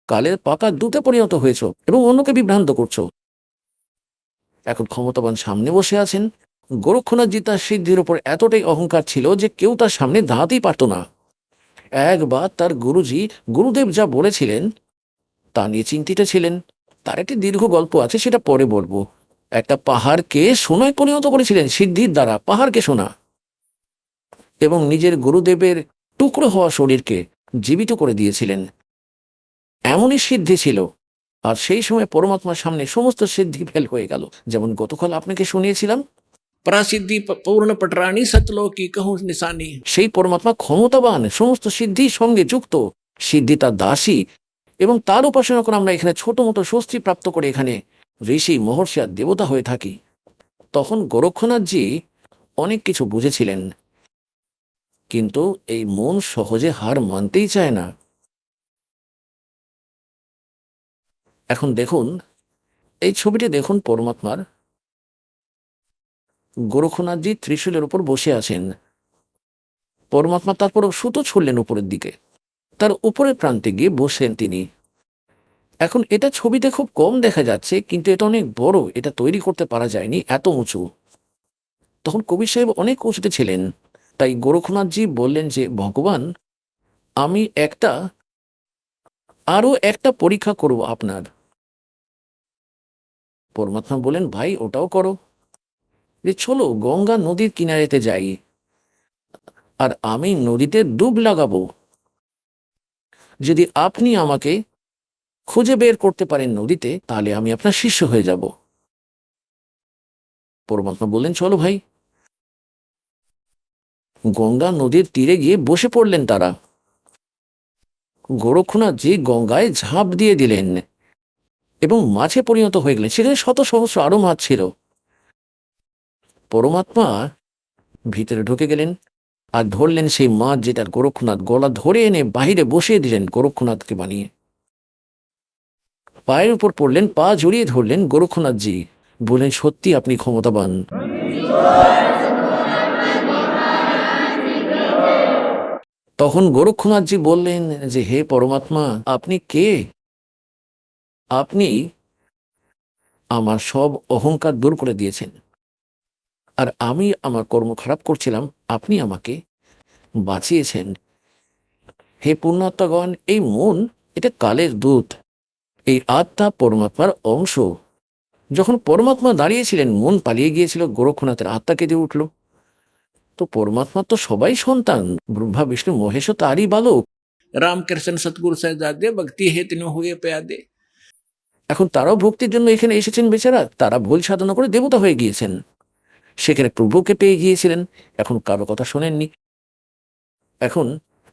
কালের পাকা দূতে পরিণত হয়েছো এবং অন্যকে বিভ্রান্ত করছো। এখন ক্ষমতাবান সামনে বসে আছেন। গোরক্ষনাথজি তার সিদ্ধির উপর এতটাই অহংকার ছিল যে কেউ তার সামনে দাঁড়াতেই পারত না। একবার তার গুরুদেব যা বলেছিলেন তা নিয়ে চিন্তিত ছিলেন। তার একটি দীর্ঘ গল্প আছে, সেটা পরে বলবো। একটা পাহাড়কে সোনায় পরিণত করেছিলেন সিদ্ধির দ্বারা, পাহাড়কে সোনা, এবং নিজের গুরুদেবের টুকরো হওয়া শরীরকে জীবিত করে দিয়েছিলেন। এমনই সিদ্ধি ছিল। আর সেই সময় পরমাত্মার সামনে সমস্ত সিদ্ধি ফেল হয়ে গেল। যেমন গতকাল আপনাকে শুনিয়েছিলাম, প্রাসিদ্ধি পূর্ণ পটরানি সতলোকি কহু নিশানি। সেই পরমাত্মা ক্ষমতাবান, সমস্ত সিদ্ধির সঙ্গে যুক্ত, সিদ্ধি তার দাসী, এবং তার উপাসনা করে আমরা এখানে ছোট মোটো স্বস্তি প্রাপ্ত করে এখানে ঋষি, মহর্ষি আর দেবতা হয়ে থাকি। তখন গোরক্ষনাথজি অনেক কিছু বুঝেছিলেন, কিন্তু এই মন সহজে হার মানতেই চায় না। এখন দেখুন এই ছবিটি, দেখুন পরমাত্মার, গোরক্ষনাথজি ত্রিশূলের উপর বসে আছেন। পরমাত্মা তারপর সুতো ছুড়লেন উপরের দিকে, তার উপরের প্রান্তে গিয়ে বসেন তিনি। এখন এটা ছবিতে খুব কম দেখা যাচ্ছে, কিন্তু এটা অনেক বড়, এটা তৈরি করতে পারা যায়নি, এত উঁচু। তখন কবির সাহেব অনেক উঁচুতে ছিলেন। তাই গোরক্ষনাথজি বললেন যে, ভগবান, আমি আরো একটা পরীক্ষা করব আপনার। পরমাত্মা বলেন, ভাই ওটাও করো, যে চলো গঙ্গা নদীর কিনারেতে যাই, আর আমি নদীতে ডুব লাগাবো। যদি আপনি আমাকে খুঁজে বের করতে পারেন নদীতে, তাহলে আমি আপনার শিষ্য হয়ে যাব। পরমাত্মা বললেন, চলো ভাই। গঙ্গা নদীর তীরে গিয়ে বসে পড়লেন তারা। গোরক্ষনাথজি গঙ্গায় ঝাঁপ দিয়ে দিলেন এবং মাছে পরিণত হয়ে গেলেন। সেখানে শত সহস্র আরো মাছ ছিল। পরমাত্মা ভিতরে ঢুকে গেলেন আর ধরলেন সেই মাছ যেটা গোরক্ষনাথ, গলা ধরে এনে বাহিরে বসিয়ে দিলেন গোরক্ষনাথকে বানিয়ে। পায়ের উপর পড়লেন, পা জড়িয়ে ধরলেন গোরক্ষনাথজি, বললেন সত্যি আপনি ক্ষমতাবান। তখন গোরক্ষনাথজি বললেন যে হে পরমাত্মা, আপনি কে? আপনি আমার সব অহংকার দূর করে দিয়েছেন, আর আমি আমার কর্ম খারাপ করছিলাম, আপনি আমাকে বাঁচিয়েছেন। হে পুণ্যাত্মাগণ, এই মন এটা কালের দূত, এই আত্মা পরমাত্মার অংশ। যখন পরমাত্মা দাঁড়িয়েছিলেন, মন পালিয়ে গিয়েছিল, গোরক্ষনাথের আত্মা কেঁদে উঠল। তো পরমাত্মা তো সবাই সন্তান, ব্রহ্মা বিষ্ণু মহেশও তারই বালক। রামকৃষ্ণ সতগুরু সাহেবজাদে ভক্তি হেতু হয়ে পেয়াদে। এখন তারাও ভক্তির জন্য এখানে এসেছেন বেচারা, তারা ভুল সাধনা করে দেবতা হয়ে গিয়েছেন, সেখানে প্রভুকে পেয়ে গিয়েছিলেন, এখন কারো কথা শোনেননি। এখন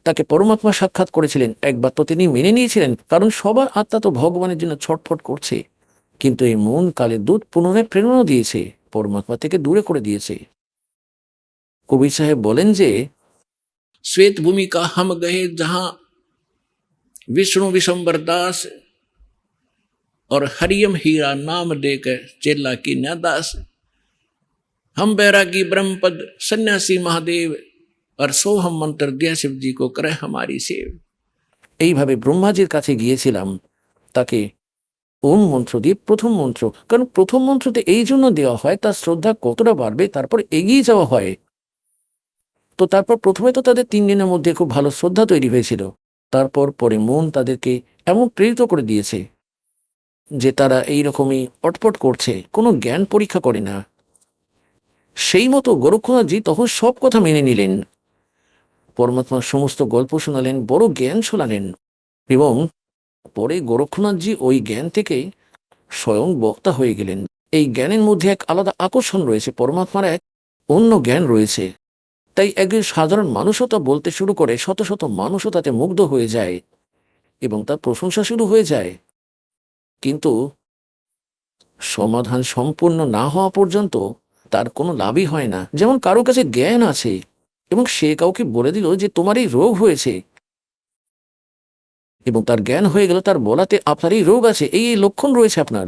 তাকে পরমাত্মা সাক্ষাৎ করেছিলেন, একবার তো তিনি মেনে নিয়েছিলেন, কারণ সবার আত্মা তো ভগবানের জন্য ছটফট করছে। কিন্তু এই মন কালের দূত পুনরায় প্রেরণা দিয়েছে, পরমাত্মা থেকে দূরে করে দিয়েছে। কবির সাহেব বলেন যে শ্বেত ভূমিকা হাম গহে যাহা विष्णु विशंबर दास और हरियम हीरा नाम देकर चेला की न दास। हम बैरागी ब्रह्मपद सन्यासी महादेव और सोहम मंत्र दिया शिव जी को करे हमारी सेव। এইভাবে ব্রহ্মাজির কাছে গিয়েছিলাম, তাকে ওম মন্ত্র দিয়ে প্রথম মন্ত্র, কারণ প্রথম মন্ত্রতে এই জন্য দেওয়া হয় তার শ্রদ্ধা কতটা বাড়বে, তারপর এগিয়ে যাওয়া হয়। তো তারপর প্রথমে তো তাদের 3 দিনের মধ্যে খুব ভালো শ্রদ্ধা তৈরি হয়েছিল, তারপর পরে মন তাদেরকে এমন প্রেরিত করে দিয়েছে যে তারা এইরকমই অটপট করছে, কোনো জ্ঞান পরীক্ষা করে না। সেই মতো গোরক্ষনাথজি তখন সব কথা মেনে নিলেন, পরমাত্মার সমস্ত গল্প শোনালেন, বড় জ্ঞান শোনালেন, এবং পরে গোরক্ষনাথজি ওই জ্ঞান থেকে স্বয়ং বক্তা হয়ে গেলেন। এই জ্ঞানের মধ্যে এক আলাদা আকর্ষণ রয়েছে, পরমাত্মার এক অন্য জ্ঞান রয়েছে। তাই একজন সাধারণ মানুষও তা বলতে শুরু করে, শত শত মানুষও তাতে মুগ্ধ হয়ে যায় এবং তার প্রশংসা শুরু হয়ে যায়। কিন্তু সমাধান সম্পূর্ণ না হওয়া পর্যন্ত তার কোনো লাভই হয় না। যেমন কারো কাছে জ্ঞান আছে এবং সে কাউকে বলে দিল যে তোমার এই রোগ হয়েছে, এবং তার জ্ঞান হয়ে গেল, তার বলাতে আপনার এই রোগ আছে, এই এই লক্ষণ রয়েছে আপনার।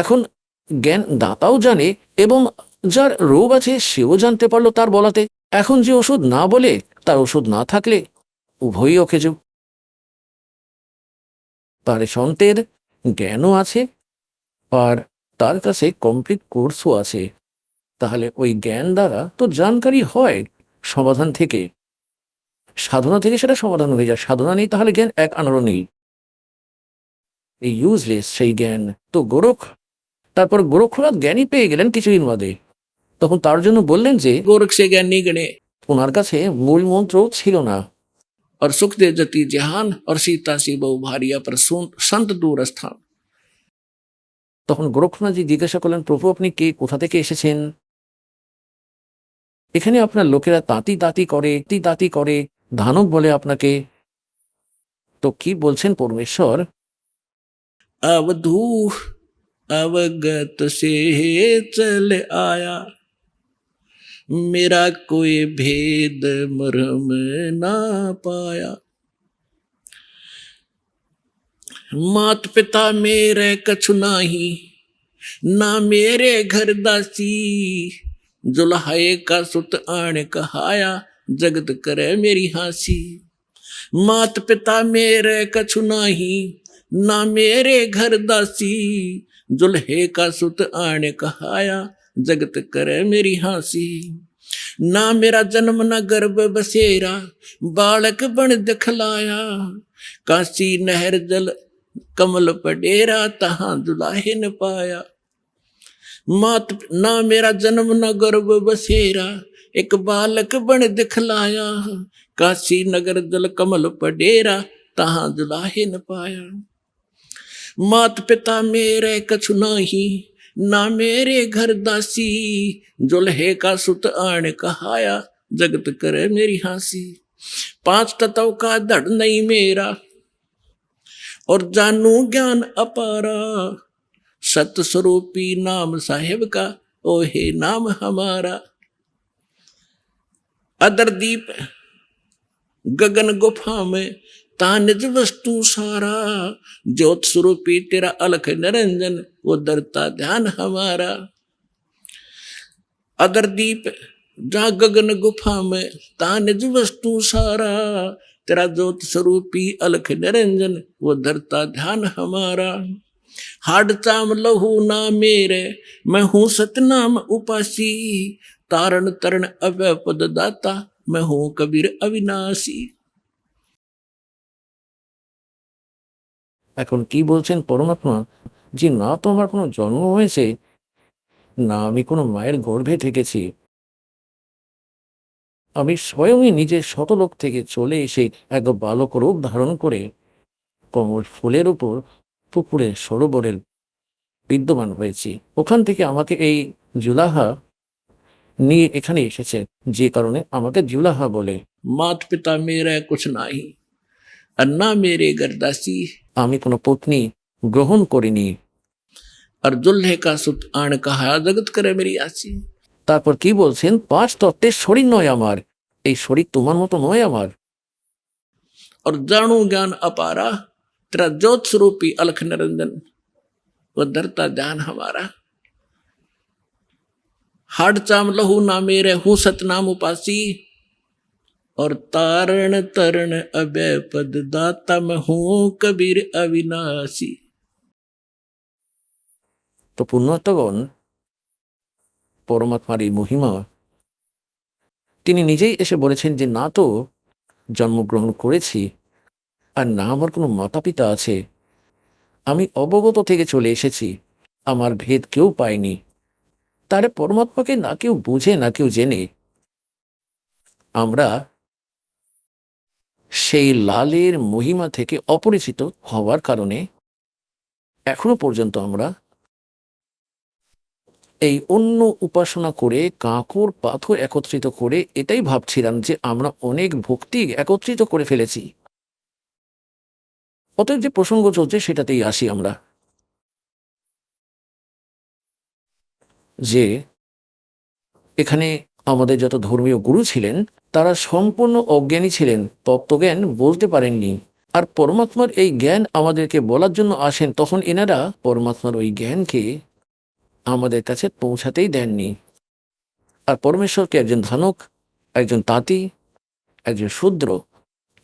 এখন জ্ঞান দাতাও জানে এবং যার রোগ আছে সেও জানতে পারলো তার বলাতে। এখন যে ওষুধ না বলে, তার ওষুধ না থাকলে উভয়ই অকেজ। তার সন্তের জ্ঞানও আছে আর তার কাছে কমপ্লিট কোর্সও আছে, তাহলে ওই জ্ঞান দ্বারা তো জানকারি হয় সমাধান থেকে, সাধনা থেকে সেটা সমাধান হয়ে যায়। সাধনা নেই তাহলে জ্ঞান এক আনারও নেই, এই ইউজলেস সেই জ্ঞান। তো তারপর গোরক্ষনাথ জ্ঞানই পেয়ে গেলেন কিছুদিন বাদে। তখন তার জন্য বললেন যে গোরখ সে জ্ঞান নি গণে, ওনার কাছে মূল মন্ত্র ছিল না। আর সুখদেব জতি জাহান আর সীতা সি বহু ভারিয়া পর সন্ত দূর স্থান। তখন গোরক্ষনাথজি জিজ্ঞাসা করলেন, প্রভু আপনি কে, কোথা থেকে এসেছেন? এখানে আপনার লোকেরা তাঁতি তাঁতি করে, ধানব বলে আপনাকে। তো কি বলছেন পরমেশ্বর? अवधू अवगत से चल आया, मेरा कोई भेद मरम ना पाया। मात पिता मेरे कछु नाही, ना मेरे घर दासी। जुल्हाए का सुत आण कहाया, जगत करे मेरी हासी। मात पिता मेरे कछु नाही, ना मेरे घर दासी। जुल्हे का सुत आने कहाया, जगत करे मेरी हासी। ना मेरा जन्म न गर्भ बसेरा, बालक बन दिखलाया। काशी नहर जल कमल पडेरा, तहां दुलाहे न पाया। ना मेरा जन्म न गर्भ बसेरा, एक बालक बन दिखलाया। काशी नगर जल कमल पडेरा, तहां दुलाहे न पाया। मात पिता मेरे कछु नाही, ना मेरे घर दासी। जुल्हे का सुत आण कहाया, जगत करे मेरी हासी। 5 तत्व का धड़ नहीं मेरा, और जानू ज्ञान अपारा। सत स्वरूपी नाम साहिब का, ओ हे नाम हमारा। अदरदीप गगन गुफा में तानिज वस्तु सारा, ज्योत स्वरूपी तेरा अलख निरंजन, वो दरता ध्यान हमारा। अदरदीप जा गगन गुफा में तानिज वस्तु सारा, तेरा ज्योत स्वरूपी अलख निरंजन, वो धरता ध्यान हमारा। हाड चाम लहू ना मेरे, मैं हूँ सतनाम उपासी, तारण तरण अभय पद दाता, मैं हूँ कबीर अविनाशी। এখন কি বলছেন পরমাত্মা, যে না তো আমার কোনো জন্ম হয়েছে, না আমি কোনো মায়ের গর্ভে থেকেছি, আমি স্বয়ংই নিজের শতলোক থেকে চলে এসে এক বালক রূপ ধারণ করে কমল ফুলের উপর পুকুরের সরোবরের বিদ্যমান হয়েছি। ওখান থেকে আমাকে এই জুলাহা নিয়ে এখানে এসেছে, যে কারণে আমাকে জুলাহা বলে। মাত পিতা মেরা কুছ নাহি আর না মেরে গরদাসি, আমি কোনো পত্নী গ্রহণ করিনি, আর জুল্হে কা সুত আন কাহা জগৎ করে মেরি আসি। তারপর কি বলছেন, 5 তত্ত্বের শরীর নয় আমার, এই শরীর তোমার মতো নয় আমার। और जाणु ज्ञान अपारा, तेरा ज्योत स्वरूपी अलख निरंजन, वो धरता ध्यान हमारा। हाड चाम लहू ना मेरे, हूँ सतनाम उपासी, और तारण तरण अभय पद दाता, मैं हूँ कबीर अविनाशी। तो পুণ্যাত্মগণ, পরমাত্মার এই মহিমা তিনি নিজেই এসে বলেছেন যে না তো জন্মগ্রহণ করেছি, আর না আমার কোনো মাতা পিতা আছে, আমি অবগত থেকে চলে এসেছি, আমার ভেদ কেউ পায়নি। তারে পরমাত্মাকে না কেউ বুঝে না কেউ জেনে, আমরা সেই লালের মহিমা থেকে অপরিচিত হওয়ার কারণে এখনো পর্যন্ত আমরা এই অন্য উপাসনা করে কাঁকর পাথর একত্রিত করে এটাই ভাবছিলাম যে আমরা অনেক ভক্তি একত্রিত করে ফেলেছি। অতএব যে প্রসঙ্গ চলছে সেটাতেই আসি আমরা, যে এখানে আমাদের যত ধর্মীয় গুরু ছিলেন তারা সম্পূর্ণ অজ্ঞানী ছিলেন, তত্ত্বজ্ঞান বলতে পারেননি। আর পরমাত্মার এই জ্ঞান আমাদেরকে বলার জন্য আসেন, তখন এনারা পরমাত্মার ওই জ্ঞানকে আমাদের কাছে পৌঁছাতেই দেননি। আর পরমেশ্বরকে একজন ধানক, একজন তাঁতি, একজন শূদ্র,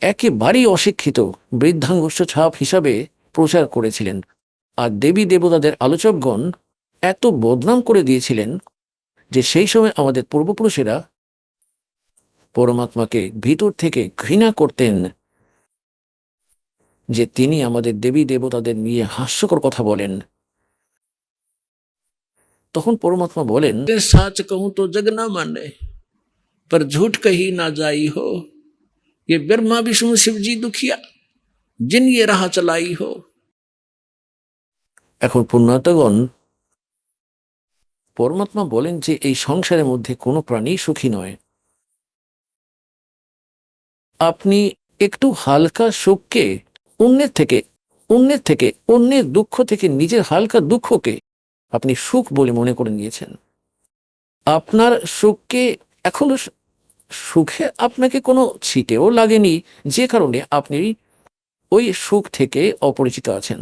একেবারেই অশিক্ষিত বৃদ্ধাঙ্গুষ্ঠ ছাপ হিসাবে প্রচার করেছিলেন। আর দেবী দেবতাদের আলোচকগণ এত বদনাম করে দিয়েছিলেন যে সেই সময় আমাদের পূর্বপুরুষেরা পরমাত্মাকে ভিতর থেকে ঘৃণা করতেন, যে তিনি আমাদের দেবী দেবতাদের নিয়ে হাস্যকর কথা বলেন। তখন পরমাত্মা বলেন, সাচ कहूं तो जग ना माने, पर झूठ कही ना जाई हो, ये ब्रह्मा विष्णु शिव जी दुखिया, जिन ये राह चलाई हो। এখন পুণ্যাত্মগণ, পরমাত্মা বলেন যে এই সংসারের মধ্যে কোনো প্রাণী সুখী নয়। আপনি একটু হালকা সুখকে অন্যের দুঃখ থেকে নিজের হালকা দুঃখকে আপনি সুখ বলে মনে করে নিয়েছেন। আপনার সুখকে এখনো সুখে আপনাকে কোনো ছিটেও লাগেনি, যে কারণে আপনি ওই সুখ থেকে অপরিচিত আছেন।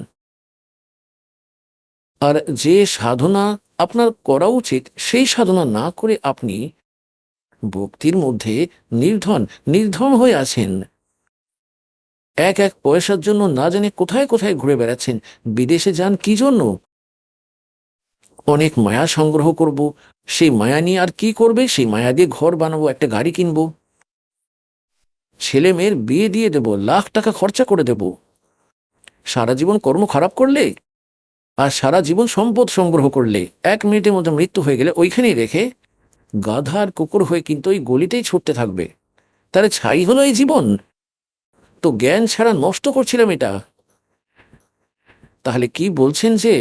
আর যে সাধনা আপনার করা উচিত সেই সাধনা না করে আপনি ভক্তির মধ্যে নির্ধন হয়ে আছেন। এক পয়সার জন্য না জানে কোথায় কোথায় ঘুরে বেড়াচ্ছেন। বিদেশে যান কি জন্য? অনেক মায়া সংগ্রহ করব, সেই মায়া নিয়ে আর কি করবে? সেই মায়া দিয়ে ঘর বানাবো, একটা গাড়ি কিনবো, ছেলে মেয়ের বিয়ে দিয়ে দেব, লাখ টাকা খরচা করে দেব। সারা জীবন কর্ম খারাপ করলে আর সারা জীবন সম্পদ সংগ্রহ করলে 1 মিনিটের মধ্যে মৃত্যু হয়ে গেলে ওইখানেই রেখে গাধার কুকুর হয়ে কিন্তু ওই গলিতেই ছুটতে থাকবে। তাহলে ছাই হলো এই জীবন? তো জ্ঞান ছাড়া নষ্ট করছিলাম এটা। তাহলে কি বলছেন যে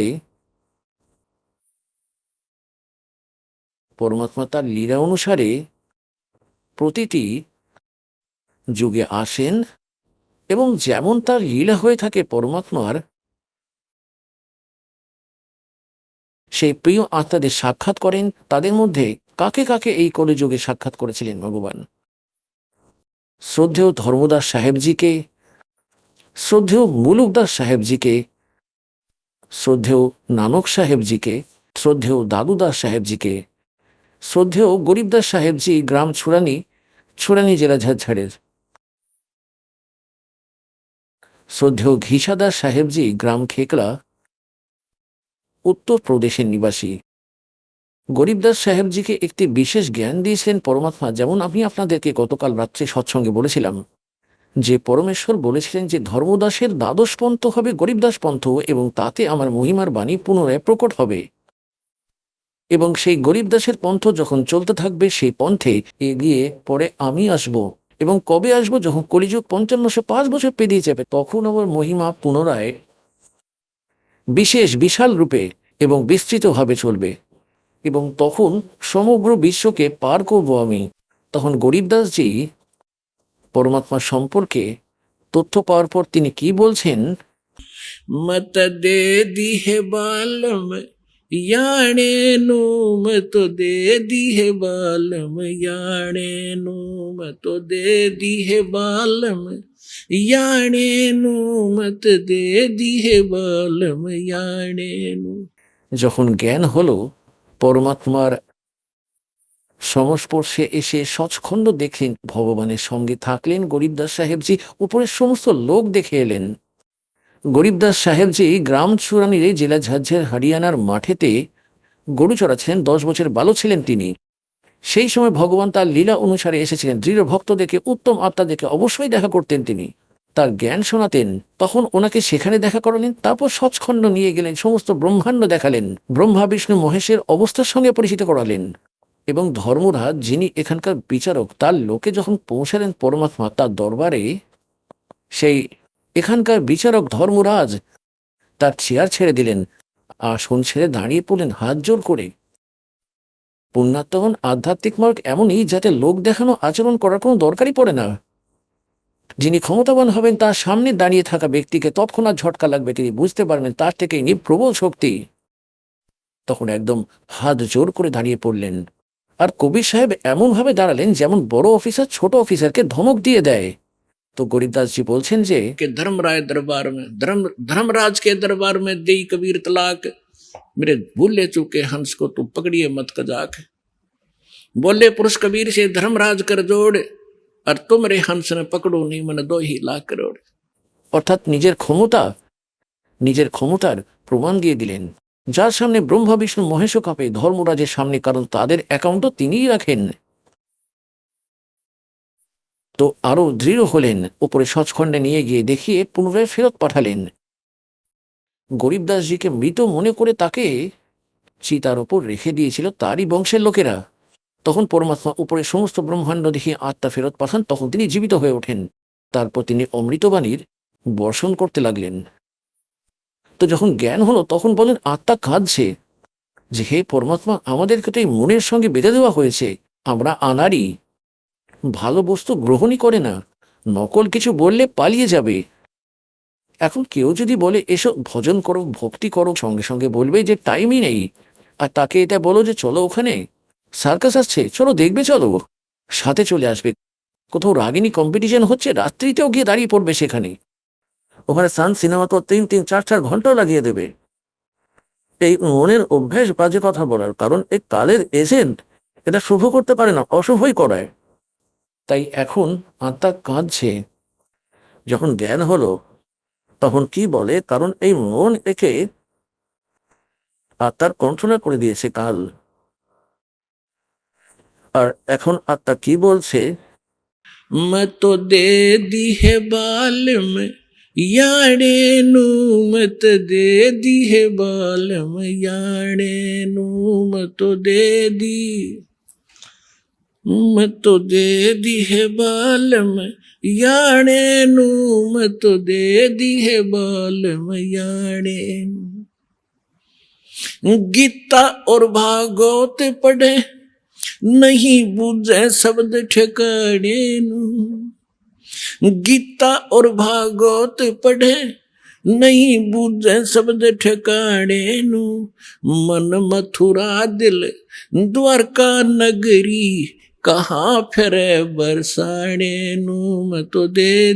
পরমাত্মা তার লীলা অনুসারে প্রতিটি যুগে আসেন এবং যেমন তার লীলা হয়ে থাকে পরমাত্মার, সেই প্রিয় আত্মাদের সাক্ষাৎ করেন। তাদের মধ্যে কাকে কাকে এই কলিযুগে সাক্ষাৎ করেছিলেন ভগবান? শ্রদ্ধেয় ধর্মদাস সাহেবজিকে, শ্রদ্ধেয় মুলুকদাস সাহেবজিকে, শ্রদ্ধেয় নানক সাহেবজিকে, শ্রদ্ধেয় দাদুদাস সাহেবজিকে, শ্রদ্ধেয় গরিবদাস সাহেবজি, গ্রাম ছুরানি, ছুরানি জেলা ঝাড়ঝাড়ের, শ্রদ্ধেয় ঘিসাদাস সাহেবজি, গ্রাম খেকড়া, উত্তরপ্রদেশের নিবাসী। গরিবদাস সাহেবজিকে একটি বিশেষ জ্ঞান দিয়েছিলেন পরমাত্মা। যেমন আমি আপনাদেরকে গতকাল রাত্রে সৎসঙ্গে বলেছিলাম যে পরমেশ্বর বলেছিলেন যে ধর্মদাসের দ্বাদশ পন্থ হবে গরিবদাস পন্থ, এবং তাতে আমার মহিমার বাণী পুনরায় প্রকট হবে। এবং সেই গরিবদাসের পন্থ যখন চলতে থাকবে, সেই পন্থে এগিয়ে পরে আমি আসব। এবং কবে আসব? যখন কলিযুগ 5505 বছর পেরিয়ে যাবে, তখন আমার মহিমা পুনরায় বিশাল রূপে এবং বিস্তৃতভাবে চলবে, এবং তখন সমগ্র বিশ্বকে পার করব আমি। তখন গরিবদাসজি পরমাত্মা সম্পর্কে তথ্য পাওয়ার পর তিনি কি বলছেন? মত দে দিহে বালম ইয়ানে নো, মত দে দিহে বালম ইয়ানে নো, মত দে দিহে বালম ইয়ানে নো, মত দে দিহে বালম ইয়ানে নো। যখন জ্ঞান হলো, পরমাত্মার সংস্পর্শে এসে সচখণ্ড দেখলেন, ভগবানের সঙ্গে থাকলেন। গরিবদাস সাহেবজি উপরের সমস্ত লোক দেখে এলেন। গরিবদাস সাহেবজি গ্রাম চুরানির জেলা ঝাড়ঝাড় হরিয়ানার মাঠেতে গরু চড়াচ্ছিলেন। 10 বছর বালক ছিলেন তিনি। সেই সময় ভগবান তার লীলা অনুসারে এসেছিলেন। দৃঢ় ভক্তদেরকে, উত্তম আত্মাদেরকে অবশ্যই দেখা করতেন তিনি, তার জ্ঞান শোনাতেন। তখন ওনাকে সেখানে দেখা করালেন, তারপর সচখণ্ড নিয়ে গেলেন, সমস্ত ব্রহ্মাণ্ড দেখালেন, ব্রহ্মা বিষ্ণু মহেশের অবস্থার সঙ্গে পরিচিত করালেন। এবং ধর্মরাজ, যিনি এখানকার বিচারক, তার লোকে যখন পৌঁছালেন পরমাত্মা তার দরবারে, সেই এখানকার বিচারক ধর্মরাজ তার চেয়ার ছেড়ে দিলেন, আসন ছেড়ে দাঁড়িয়ে পড়লেন হাত জোর করে। পুণ্যাত্মগণ, আধ্যাত্মিক মার্গ এমনই যাতে লোক দেখানো আচরণ করার কোনো দরকারই পড়ে না। যিনি ক্ষমতাবান হবেন তার সামনে দাঁড়িয়ে থাকা ব্যক্তিকে তৎক্ষণাৎ ঝটকা লাগবে, তিনি বুঝতে পারবেন তার থেকে ইনি প্রবল শক্তি। তখন একদম হাত জোর করে দাঁড়িয়ে পড়লেন। আর কবির সাহেব এমনভাবে দাঁড়ালেন যেমন বড় অফিসার ছোট অফিসারকে ধমক দিয়ে দেয়। তো গরিবদাসজি বলছেন যে ধর্মরায় দরবার মে ধর্মরাজ কে দরবার মে দেই কবির তলাক, मेरे भूले चूके हंस को तू पकड़िए मत कजाक। बोले पुरुष कबीर से धर्मराज कर जोड़, और तुम रे हंस ने पकड़ो नहीं मन 2 लाख करोड़। অর্থাৎ নিজের ক্ষমতার প্রমাণ দিয়ে দিলেন, যার সামনে ব্রহ্মা বিষ্ণু মহেশ কাঁপে ধর্মরাজের সামনে, কারণ তাদের অ্যাকাউন্টও তিনিই রাখেন। তো আরো দৃঢ় হলেন, উপরে সচখণ্ডে নিয়ে গিয়ে দেখিয়ে পুনরায় ফেরত পাঠালেন। গরিবদাসজিকে মৃত মনে করে তাকে চিতার ওপর রেখে দিয়েছিল তারই বংশের লোকেরা। তখন পরমাত্মা উপরে সমস্ত ব্রহ্মাণ্ড দেখিয়ে আত্মা ফেরত পাঠান, তখন তিনি জীবিত হয়ে ওঠেন। তারপর তিনি অমৃতবাণীর বর্ষণ করতে লাগলেন। তো যখন জ্ঞান হলো, তখন বলেন আত্মা কাঁদছে যে হে পরমাত্মা, আমাদেরকে তো এই মনের সঙ্গে বেঁধে দেওয়া হয়েছে, আমরা আনারি, ভালো বস্তু গ্রহণই করে না, নকল কিছু বললে পালিয়ে যাবে। এখন কেউ যদি বলে এসো ভজন করো, ভক্তি করো, সঙ্গে সঙ্গে বলবে যে টাইমই নেই। আর তাকে এটা বলো যে চলো ওখানে সার্কাস আসছে, চলো দেখবে, চলো সাথে চলে আসবে। কোথাও রাগিনী কম্পিটিশন হচ্ছে, রাত্রিতেও গিয়ে দাঁড়িয়ে পড়বে সেখানে। ওখানে সান সিনেমা তো 3-4 ঘন্টা লাগিয়ে দেবে। এই মনের অভ্যাস বাজে কথা বলার, কারণ এই কালের এজেন্ট এটা শুভ করতে পারে না, অশুভই করায়। তাই এখন আত্মা কাঁদছে। যখন জ্ঞান হলো তখন কি বলে, কারণ এই মন একে আত্মার কন্ট্রোল করে দিয়েছে কাল। আর এখন আত্মা কি বলছে, মত দে দিহে বালম ইয়ানে নু, মত দে দিহে বালম ইয়ানে নু, মত দে দি, মত দে দিহে বালম ইয়ানে নু, মত দে দিহে বালম ইয়ানে নু। गीता और भागवत पढ़े नहीं बुझे शब्द ठिकाने नू, गीता और भागवत पढ़े नहीं बुझे शब्द ठिकाने नू, मन मथुरा दिल द्वारका नगरी कहाँ फिरे बरसाने नू मैं तो दे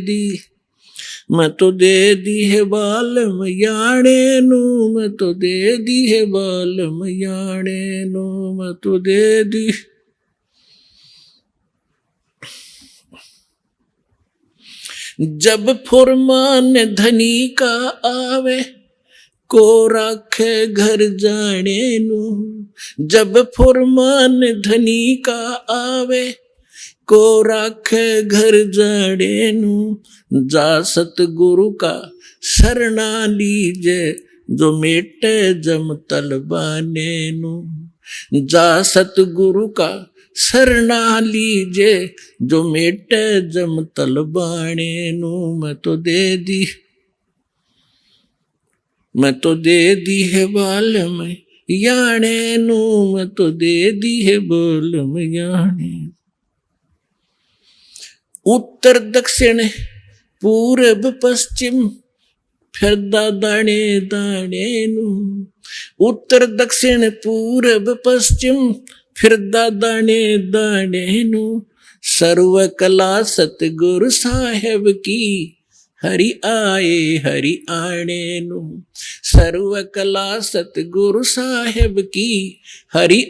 दी है बालम याने नू मैं तो दे दी है बालम याने नू मैं तो दे दी। जब फुरमान धनी का आवे को राखे घर जाने नू, जब फुरमान धनी का आवे को राखे घर जाने नू, जा सतगुरु का शरणा लीजे जो मेटे जम तलबाने नू, जा सतगुरु का शरणा लीजे जो मेटे जम तलबाने नू, मैं तो दे दी है बालम याने नू, मैं तो दे दी है बालम याने। उत्तर दक्षिण पूरब पश्चिम फिरदा दाने दाने नू, उत्तर दक्षिण पूरब पश्चिम फिरदा दाने दाने नू, सर्व कला सतगुरु साहेब की हरि आने नू, सर्व कला सतगुरु साहेब की हरि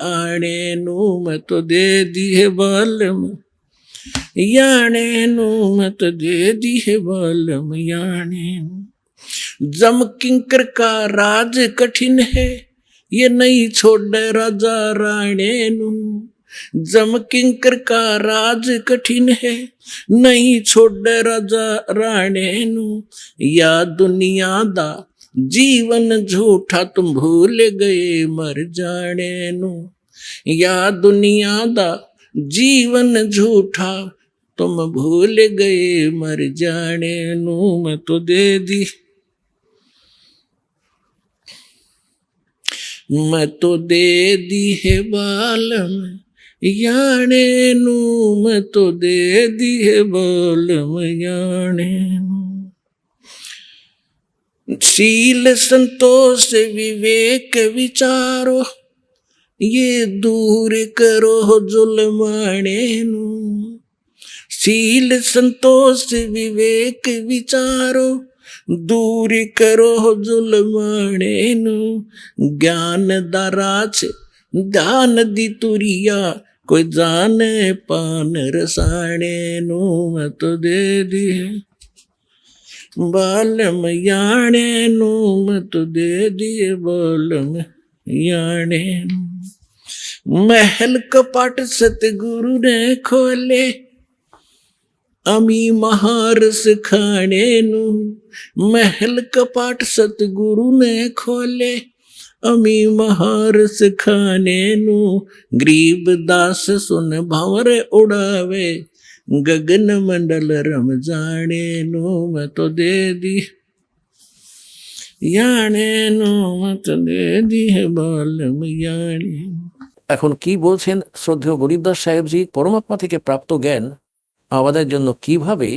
आने नू, मैं तो दे दी है बालम याने नू, मैं तो दे दी है बालम याने। जम किंकर का राज कठिन है ये नहीं छोड़े राजा राणे नू, जम किंकर का राज कठिन है नहीं छोड़े राजा राणे नू, या दुनिया दा जीवन झूठा तुम भूल गए मर जाने नू, या दुनिया दा जीवन झूठा तुम भूल गए मर जाने नू, मैं तो दे दी है बालम याने नू, मैं तो दे दी है बालम याने नू। शील संतोष विवेक विचारो ये दूर करो जुल्माने नू, शील संतोष विवेक विचारो दूर करो जुल्माने नू, ज्ञान दाराच ध्यान दी तुरिया कोई जाने पान रसाने नू, मैं तो दे दी बालम याने नू, मैं तो दे दी बालम याने। महल कपाट सतगुरु ने खोले अमी महारस खाने नू, महल कपाट सतगुरु ने खोले अमी महारस खाने नू, गरीब दास सुन भंवर उड़ावे गगन मंडल रम जाने नू, मैं तो दे दी याने नू, मैं तो दे दी है बालम याने। এখন কি বলছেন শ্রদ্ধেয় গরিবদাস সাহেবজি পরমাত্মা থেকে প্রাপ্ত জ্ঞান আমাদের জন্য কিভাবে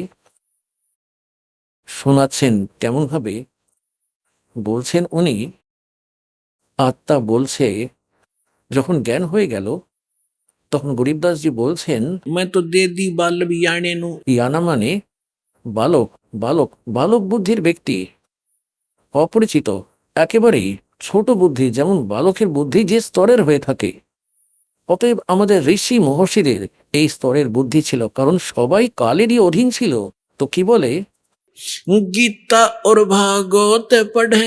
শোনাচ্ছেন, কেমন ভাবে বলছেন উনি। আত্মা বলছে যখন জ্ঞান হয়ে গেল তখন গরিবদাসজি বলছেন मैं तो दे दी बालम याने नू, ইয়ানা মানে বালক, বালক বালক বুদ্ধির ব্যক্তি, অপরিচিত, একেবারেই ছোট বুদ্ধি, যেমন বালকের বুদ্ধি যে স্তরের হয়ে থাকে। অতএব আমাদের ঋষি মহর্ষিদের এই স্তরের বুদ্ধি ছিল, কারণ সবাই কালেরই অধীন ছিল। তো কি বলে, গীতা और भागवत पढ़े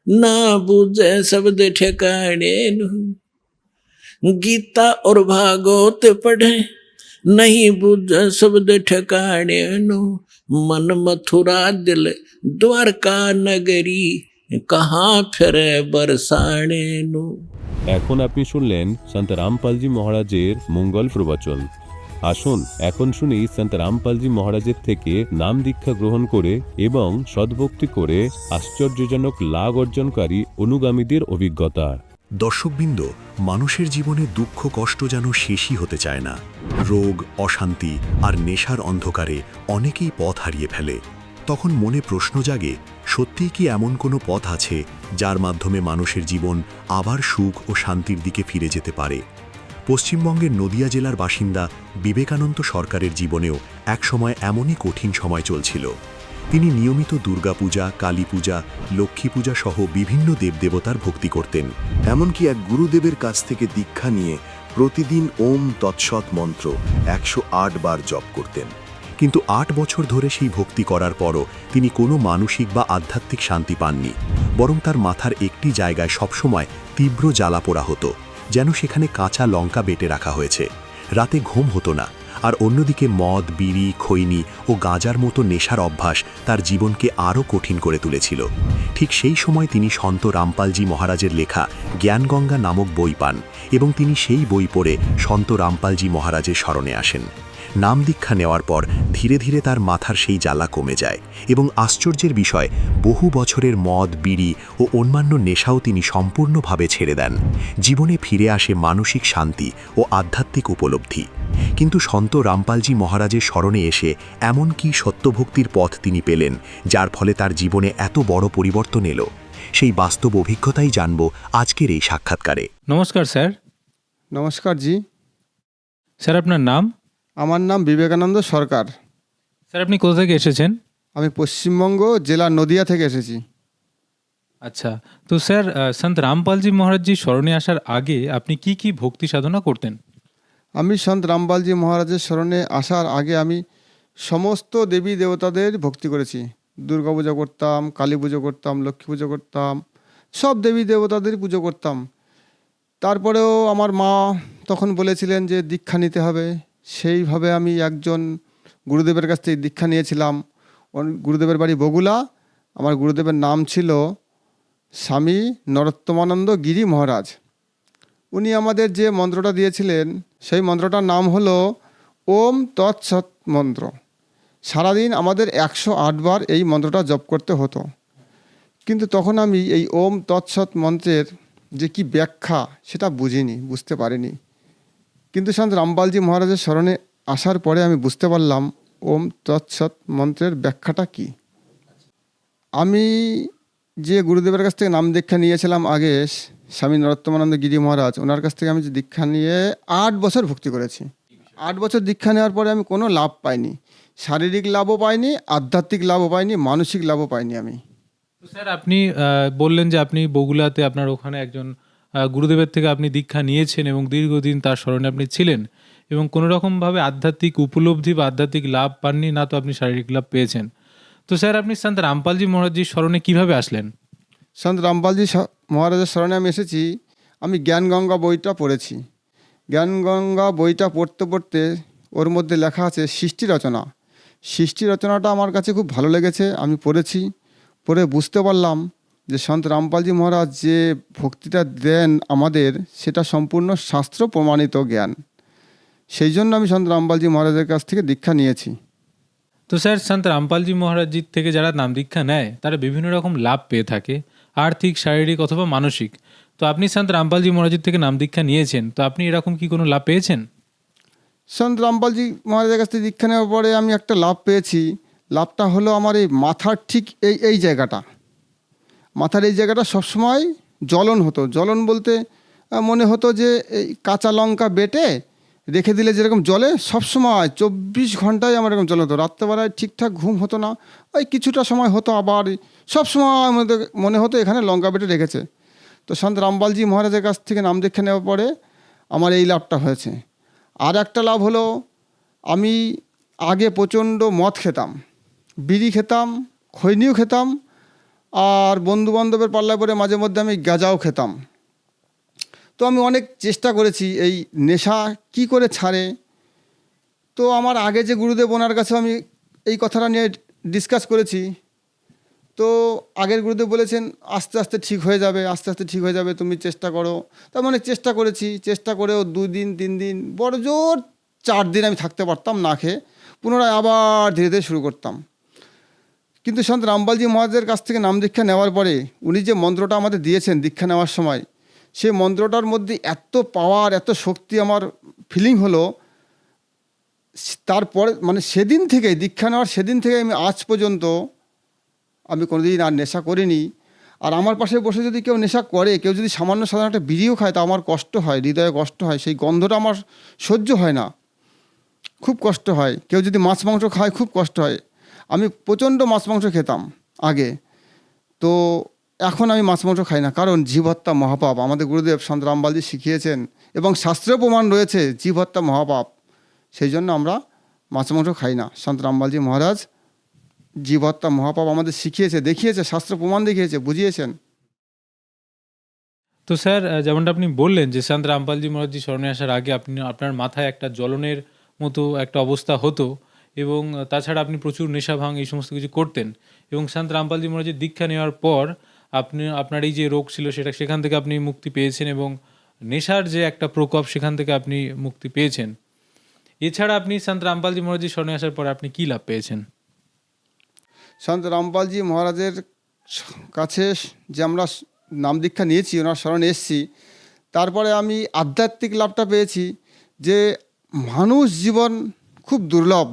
ना बुझे शब्द ठिकाने नू, गीता और भागवत पढ़े नहीं बुझे शब्द ठिकाने नू, मन मथुरा दिल द्वारका नगरी कहाँ फिरे बरसाने नू। এখন আপনি শুনলেন সন্ত রামপালজি মহারাজের মঙ্গল প্রবচন। আসুন এখন শুনি সন্ত রামপালজি মহারাজের থেকে নাম দীক্ষা গ্রহণ করে এবং সদ্ভক্তি করে আশ্চর্যজনক লাভ অর্জনকারী অনুগামীদের অভিজ্ঞতা। দর্শকবৃন্দ, মানুষের জীবনে দুঃখ কষ্ট যেন শেষই হতে চায় না। রোগ, অশান্তি আর নেশার অন্ধকারে অনেকেই পথ হারিয়ে ফেলে। তখন মনে প্রশ্ন জাগে, সত্যিই কি এমন কোনো পথ আছে যার মাধ্যমে মানুষের জীবন আবার সুখ ও শান্তির দিকে ফিরে যেতে পারে? পশ্চিমবঙ্গের নদিয়া জেলার বাসিন্দা বিবেকানন্দ সরকারের জীবনেও একসময় এমনই কঠিন সময় চলছিল। তিনি নিয়মিত দুর্গাপূজা, কালী পূজা, লক্ষ্মী পূজা সহ বিভিন্ন দেবদেবতার ভক্তি করতেন। এমনকি এক গুরুদেবের কাছ থেকে দীক্ষা নিয়ে প্রতিদিন ওম তৎসৎ মন্ত্র 108 বার জপ করতেন। কিন্তু 8 বছর ধরে সেই ভক্তি করার পরও তিনি কোনো মানসিক বা আধ্যাত্মিক শান্তি পাননি, বরং তার মাথার একটি জায়গায় সবসময় তীব্র জ্বালা পোড়া হতো, যেন সেখানে কাঁচা লঙ্কা বেটে রাখা হয়েছে। রাতে ঘুম হতো না, আর অন্যদিকে মদ, বিড়ি, খৈনি ও গাঁজার মতো নেশার অভ্যাস তার জীবনকে আরও কঠিন করে তুলেছিল। ঠিক সেই সময় তিনি সন্ত রামপালজি মহারাজের লেখা জ্ঞানগঙ্গা নামক বই পান এবং তিনি সেই বই পড়ে সন্ত রামপালজি মহারাজের শরণে আসেন। নাম দীক্ষা নেওয়ার পর ধীরে ধীরে তার মাথার সেই জ্বালা কমে যায় এবং আশ্চর্যের বিষয়, বহু বছরের মদ, বিড়ি ও অন্যান্য নেশাও তিনি সম্পূর্ণভাবে ছেড়ে দেন। জীবনে ফিরে আসে মানসিক শান্তি ও আধ্যাত্মিক উপলব্ধি। কিন্তু সন্ত রামপালজি মহারাজের শরণে এসে এমন কি সত্যভক্তির পথ তিনি পেলেন, যার ফলে তার জীবনে এত বড় পরিবর্তন এলো? সেই বাস্তব অভিজ্ঞতাই জানব আজকের এই সাক্ষাৎকারে। নমস্কার স্যার। নমস্কার জি। স্যার আপনার নাম? আমার নাম বিবেকানন্দ সরকার। স্যার আপনি কোথা থেকে এসেছেন? আমি পশ্চিমবঙ্গ জেলা নদিয়া থেকে এসেছি। আচ্ছা, তো স্যার সন্ত রামপালজি মহারাজজির স্মরণে আসার আগে আপনি কি কি ভক্তি সাধনা করতেন? আমি সন্ত রামপালজি মহারাজের স্মরণে আসার আগে আমি সমস্ত দেবী দেবতাদের ভক্তি করেছি। দুর্গা পুজো করতাম, কালী পুজো করতাম, লক্ষ্মী পুজো করতাম, সব দেবী দেবতাদের পুজো করতাম। তারপরেও আমার মা তখন বলেছিলেন যে দীক্ষা নিতে হবে। সেইভাবে আমি একজন গুরুদেবের কাছ থেকে দীক্ষা নিয়েছিলাম। গুরুদেবের বাড়ি বগুলা। আমার গুরুদেবের নাম ছিল স্বামী নরোত্তমানন্দ গিরি মহারাজ। উনি আমাদের যে মন্ত্রটা দিয়েছিলেন সেই মন্ত্রটার নাম হলো ওম তৎসৎ মন্ত্র। সারাদিন আমাদের 108 বার এই মন্ত্রটা জপ করতে হতো। কিন্তু তখন আমি এই ওম তৎসৎ মন্ত্রের যে কি ব্যাখ্যা সেটা বুঝতে পারিনি। কিন্তু সন্ত রামপালজি মহারাজের স্মরণে আসার পরে আমি বুঝতে পারলাম ওম তৎসৎ মন্ত্রের ব্যাখ্যাটা কি। আমি যে গুরুদেবের কাছ থেকে নাম দীক্ষা নিয়েছিলাম আগে, স্বামী নরোত্তমানন্দ গিরি মহারাজ, ওনার কাছ থেকে আমি যে দীক্ষা নিয়ে 8 বছর ভক্তি করেছি। 8 বছর দীক্ষা নেওয়ার পরে আমি কোনো লাভ পাইনি। শারীরিক লাভও পাইনি, আধ্যাত্মিক লাভও পাইনি, মানসিক লাভও পাইনি আমি। তো স্যার আপনি বললেন যে আপনি বগুলাতে আপনার ওখানে একজন গুরুদেবের থেকে আপনি দীক্ষা নিয়েছেন এবং দীর্ঘদিন তার স্মরণে আপনি ছিলেন এবং কোনো রকমভাবে আধ্যাত্মিক উপলব্ধি বা আধ্যাত্মিক লাভ পাননি, না তো আপনি শারীরিক লাভ পেয়েছেন। তো স্যার আপনি সন্ত রামপালজি মহারাজজির স্মরণে কীভাবে আসলেন? সন্ত রামপালজি মহারাজের স্মরণে আমি এসেছি। আমি জ্ঞানগঙ্গা বইটা পড়েছি। জ্ঞানগঙ্গা বইটা পড়তে পড়তে ওর মধ্যে লেখা আছে সৃষ্টি রচনা। সৃষ্টি রচনাটা আমার কাছে খুব ভালো লেগেছে। আমি পড়েছি, পড়ে বুঝতে পারলাম যে সন্ত রামপালজি মহারাজ যে ভক্তিটা দেন আমাদের, সেটা সম্পূর্ণ শাস্ত্র প্রমাণিত জ্ঞান। সেই জন্য আমি সন্ত রামপালজি মহারাজের কাছ থেকে দীক্ষা নিয়েছি। তো স্যার সন্ত রামপালজি মহারাজজির থেকে যারা নাম দীক্ষা নেয় তারা বিভিন্ন রকম লাভ পেয়ে থাকে, আর্থিক, শারীরিক অথবা মানসিক। তো আপনি সন্ত রামপালজি মহারাজের থেকে নাম দীক্ষা নিয়েছেন, তো আপনি এরকম কি কোনো লাভ পেয়েছেন? সন্ত রামপালজি মহারাজের কাছ থেকে দীক্ষা নেওয়ার পরে আমি একটা লাভ পেয়েছি। লাভটা হলো আমার এই মাথার ঠিক এই জায়গাটা, মাথার এই জায়গাটা সবসময় জ্বলন হতো। জ্বলন বলতে মনে হতো যে এই কাঁচা লঙ্কা বেটে রেখে দিলে যেরকম জলে, সবসময় 24 ঘন্টায় আমার এরকম জ্বলন হতো। রাত্রেবেলায় ঠিকঠাক ঘুম হতো না, ওই কিছুটা সময় হতো, আবার সবসময় মনে হতো এখানে লঙ্কা বেটে রেখেছে। তো সন্ত রামপালজি মহারাজের কাছ থেকে নাম দীক্ষা নেওয়ার পরে আমার এই লাভটা হয়েছে। আর একটা লাভ হলো, আমি আগে প্রচণ্ড মদ খেতাম, বিড়ি খেতাম, খৈনিও খেতাম, আর বন্ধুবান্ধবের পাল্লায় পরে মাঝে মধ্যে আমি গাঁজাও খেতাম। তো আমি অনেক চেষ্টা করেছি এই নেশা কি করে ছাড়ে। তো আমার আগে যে গুরুদেব, ওনার কাছে আমি এই কথাটা নিয়ে ডিসকাস করেছি। তো আগের গুরুদেব বলেছেন আস্তে আস্তে ঠিক হয়ে যাবে, আস্তে আস্তে ঠিক হয়ে যাবে, তুমি চেষ্টা করো। তো আমি অনেক চেষ্টা করেছি। চেষ্টা করেও 2 দিন 3 দিন, বড় জোর 4 দিন আমি থাকতে পারতাম না খেয়ে, পুনরায় আবার ধীরে ধীরে শুরু করতাম। কিন্তু সন্ত রামপালজি মহারাজের কাছ থেকে নাম দীক্ষা নেওয়ার পরে উনি যে মন্ত্রটা আমাদের দিয়েছেন দীক্ষা নেওয়ার সময়, সেই মন্ত্রটার মধ্যে এত পাওয়ার, এত শক্তি আমার ফিলিং হলো। তারপরে মানে সেদিন থেকে, দীক্ষা নেওয়ার সেদিন থেকে আমি আজ পর্যন্ত আমি কোনোদিন আর নেশা করিনি। আর আমার পাশে বসে যদি কেউ নেশা করে, কেউ যদি সামান্য সাধারণ একটা বিড়িও খায়, তা আমার কষ্ট হয়, হৃদয়ে কষ্ট হয়, সেই গন্ধটা আমার সহ্য হয় না, খুব কষ্ট হয়। কেউ যদি মাছ মাংস খায় খুব কষ্ট হয়। আমি প্রচণ্ড মাছ মাংস খেতাম আগে, তো এখন আমি মাছ মাংস খাই না, কারণ জীব হত্যা মহাপাপ। আমাদের গুরুদেব সন্ত রামপালজি শিখিয়েছেন এবং শাস্ত্রে প্রমাণ রয়েছে জীব হত্যা মহাপাপ, সেই জন্য আমরা মাছ মাংস খাই না। সন্ত রামপালজি মহারাজ জীব হত্যা মহাপাপ আমাদের শিখিয়েছে, দেখিয়েছে, শাস্ত্র প্রমাণ দেখিয়েছে, বুঝিয়েছেন। তো স্যার, যেমনটা আপনি বললেন যে সন্ত রামপালজি মহারাজজি স্মরণে আসার আগে আপনার মাথায় একটা জ্বলনের মতো একটা অবস্থা হতো, এবং তাছাড়া আপনি প্রচুর নেশা ভাঙ এই সমস্ত কিছু করতেন, এবং সন্ত রামপালজি মহারাজের দীক্ষা নেওয়ার পর আপনার এই যে রোগ ছিল সেখান থেকে আপনি মুক্তি পেয়েছেন, এবং নেশার যে একটা প্রকোপ সেখান থেকে আপনি মুক্তি পেয়েছেন। এছাড়া আপনি সন্ত রামপালজি মহারাজজি স্মরণে আসার পর আপনি কী লাভ পেয়েছেন? সন্ত রামপালজি মহারাজের কাছে যে আমরা নাম দীক্ষা নিয়েছি, ওনার স্মরণে এসেছি, তারপরে আমি আধ্যাত্মিক লাভটা পেয়েছি যে মানুষ জীবন খুব দুর্লভ,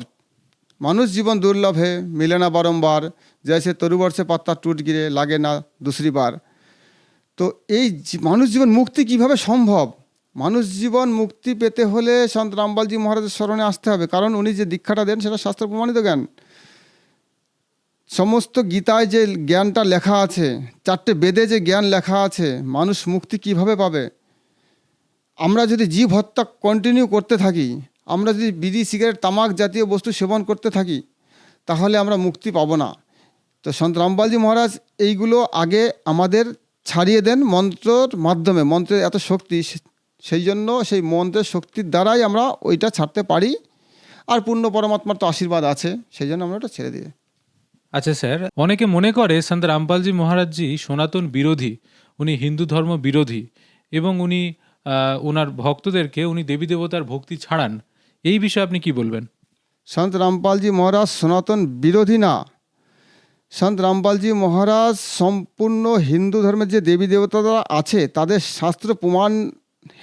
মানুষ জীবন দুর্লভ হে মিলে না বারম্বার, जैसे तरुवर से पत्ता टूट गिरे লাগে না दूसरी बार। তো এই মানুষ জীবন মুক্তি কিভাবে সম্ভব? মানুষ জীবন মুক্তি পেতে হলে সন্ত রামপালজি মহারাজের স্মরণে আসতে হবে, কারণ উনি যে দীক্ষাটা দেন সেটা শাস্ত্র প্রমাণিত জ্ঞান। সমস্ত গীতায় যে জ্ঞানটা লেখা আছে, 4টে বেদে যে জ্ঞান লেখা আছে, মানুষ মুক্তি কিভাবে পাবে? আমরা যদি জীব হত্যা কন্টিনিউ করতে থাকি, আমরা যদি বিড়ি সিগারেট তামাক জাতীয় বস্তু সেবন করতে থাকি, তাহলে আমরা মুক্তি পাবো না। তো সন্ত রামপালজি মহারাজ এইগুলো আগে আমাদের ছাড়িয়ে দেন মন্ত্রর মাধ্যমে। মন্ত্রের এত শক্তি, সেই জন্য সেই মন্ত্রের শক্তির দ্বারাই আমরা ওইটা ছাড়তে পারি, আর পূর্ণ পরমাত্মার তো আশীর্বাদ আছে, সেই জন্য আমরা ওটা ছেড়ে দিই। আচ্ছা স্যার, অনেকে মনে করে সন্ত রামপালজি মহারাজজি সনাতন বিরোধী, উনি হিন্দু ধর্ম বিরোধী, এবং উনি ওনার ভক্তদেরকে উনি দেবী দেবতার ভক্তি ছাড়ান। এই বিষয়ে আপনি কি বলবেন? সন্ত রামপালজি মহারাজ সনাতন বিরোধী না। সন্ত রামপালজি মহারাজ সম্পূর্ণ হিন্দু ধর্মের যে দেবী দেবতারা আছে তাদের শাস্ত্র প্রমাণ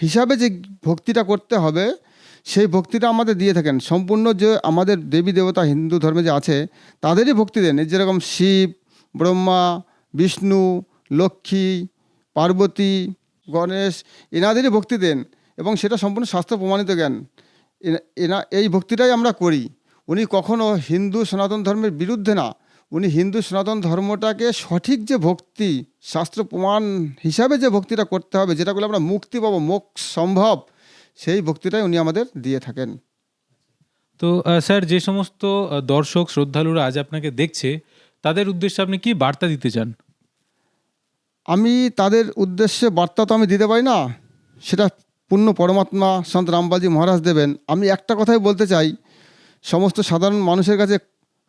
হিসাবে যে ভক্তিটা করতে হবে, সেই ভক্তিটা আমাদের দিয়ে থাকেন। সম্পূর্ণ যে আমাদের দেবী দেবতা হিন্দু ধর্মে যে আছে তাদেরই ভক্তি দেন। যেরকম শিব, ব্রহ্মা, বিষ্ণু, লক্ষ্মী, পার্বতী, গণেশ, এনাদেরই ভক্তি দেন, এবং সেটা সম্পূর্ণ শাস্ত্র প্রমাণিত জ্ঞান। এই ভক্তিটাই আমরা করি। উনি কখনো হিন্দু সনাতন ধর্মের বিরুদ্ধে না, উনি হিন্দু সনাতন ধর্মটাকে সঠিক যে ভক্তি, শাস্ত্র প্রমাণ হিসাবে যে ভক্তিটা করতে হবে, যেটা করলে আমরা মুক্তি পাবো, মোক্ষ সম্ভব, সেই ভক্তিটাই উনি আমাদের দিয়ে থাকেন। তো স্যার, যে সমস্ত দর্শক শ্রদ্ধালুরা আজ আপনাকে দেখছে, তাদের উদ্দেশ্যে আপনি কি বার্তা দিতে চান? আমি তাদের উদ্দেশ্যে বার্তা তো আমি দিতে পারি না, সেটা পূর্ণ পরমাত্মা সন্ত রামপালজি মহারাজ দেবেন। আমি একটা কথাই বলতে চাই, সমস্ত সাধারণ মানুষের কাছে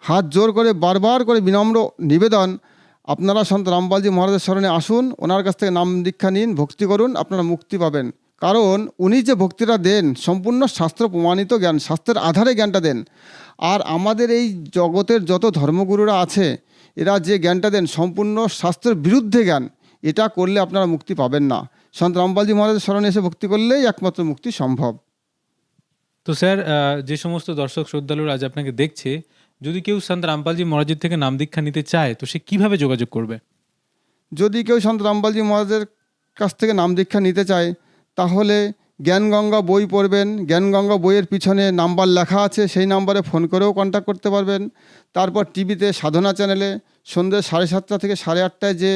হাত জোর করে বারবার করে বিনম্র নিবেদন, আপনারা সন্ত রামপালজি মহারাজের স্মরণে আসুন, ওনার কাছ থেকে নাম দীক্ষা নিন, ভক্তি করুন, আপনারা মুক্তি পাবেন। কারণ উনি যে ভক্তিটা দেন সম্পূর্ণ শাস্ত্র প্রমাণিত জ্ঞান, শাস্ত্রের আধারে জ্ঞানটা দেন। আর আমাদের এই জগতের যত ধর্মগুরুরা আছে, এরা যে জ্ঞানটা দেন সম্পূর্ণ শাস্ত্রের বিরুদ্ধে জ্ঞান। এটা করলে আপনারা মুক্তি পাবেন না। সন্ত রামপালজি মহারাজের স্মরণে এসে ভক্তি করলেই একমাত্র মুক্তি সম্ভব। তো স্যার, যে সমস্ত দর্শক শ্রদ্ধালুরা আজ আপনাকে দেখছে, যদি কেউ সন্ত রামপালজি মহারাজের থেকে নাম দীক্ষা নিতে চায়, তো সে কিভাবে যোগাযোগ করবে? যদি কেউ সন্ত রামপালজি মহারাজের কাছ থেকে নাম দীক্ষা নিতে চায়, তাহলে জ্ঞানগঙ্গা বই পড়বেন। জ্ঞানগঙ্গা বইয়ের পিছনে নাম্বার লেখা আছে, সেই নাম্বারে ফোন করেও কন্ট্যাক্ট করতে পারবেন। তারপর টিভিতে সাধনা চ্যানেলে সন্ধ্যে 7:30 থেকে 8:30 যে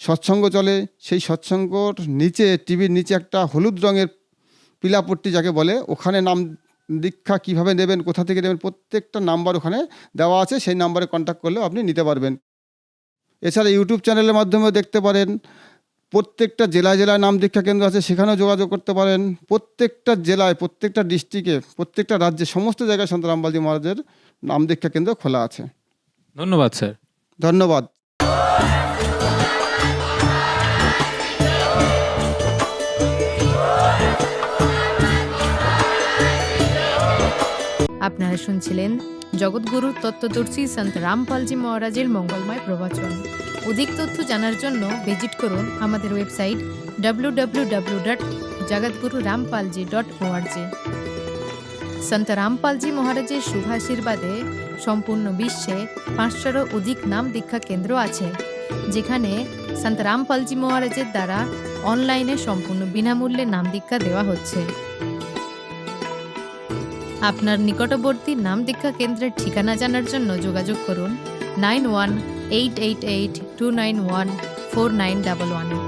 সৎসঙ্গ চলে, সেই সৎসঙ্গর নিচে, টিভির নিচে একটা হলুদ রঙের পিলাপট্টি যাকে বলে, ওখানে নাম দীক্ষা কীভাবে নেবেন, কোথা থেকে নেবেন, প্রত্যেকটা নাম্বার ওখানে দেওয়া আছে, সেই নাম্বারে কন্ট্যাক্ট করলেও আপনি নিতে পারবেন। এছাড়া ইউটিউব চ্যানেলের মাধ্যমেও দেখতে পারেন। প্রত্যেকটা জেলায় জেলায় নাম দীক্ষা কেন্দ্র আছে, সেখানেও যোগাযোগ করতে পারেন। প্রত্যেকটা জেলায়, প্রত্যেকটা ডিস্ট্রিক্টে, প্রত্যেকটা রাজ্যে, সমস্ত জায়গায় সন্ত রামপালজি মহারাজের নাম দীক্ষা কেন্দ্র খোলা আছে। ধন্যবাদ স্যার। ধন্যবাদ। আপনারা শুনছিলেন জগৎগুরু তত্ত্বদর্শী সন্ত রামপালজি মহারাজের মঙ্গলময় প্রবচন। অধিক তথ্য জানার জন্য ভিজিট করুন আমাদের ওয়েবসাইট www.jagatgururampalji.org। সন্ত রামপালজি মহারাজের শুভাশীর্বাদে সম্পূর্ণ বিশ্বে 500-এরও অধিক নাম দীক্ষা কেন্দ্র আছে, যেখানে সন্ত রামপালজি মহারাজের দ্বারা অনলাইনে সম্পূর্ণ বিনামূল্যে নাম দীক্ষা দেওয়া হচ্ছে। আপনার নিকটবর্তী নাম দীক্ষা কেন্দ্রের ঠিকানা জানার জন্য যোগাযোগ করুন 918882914911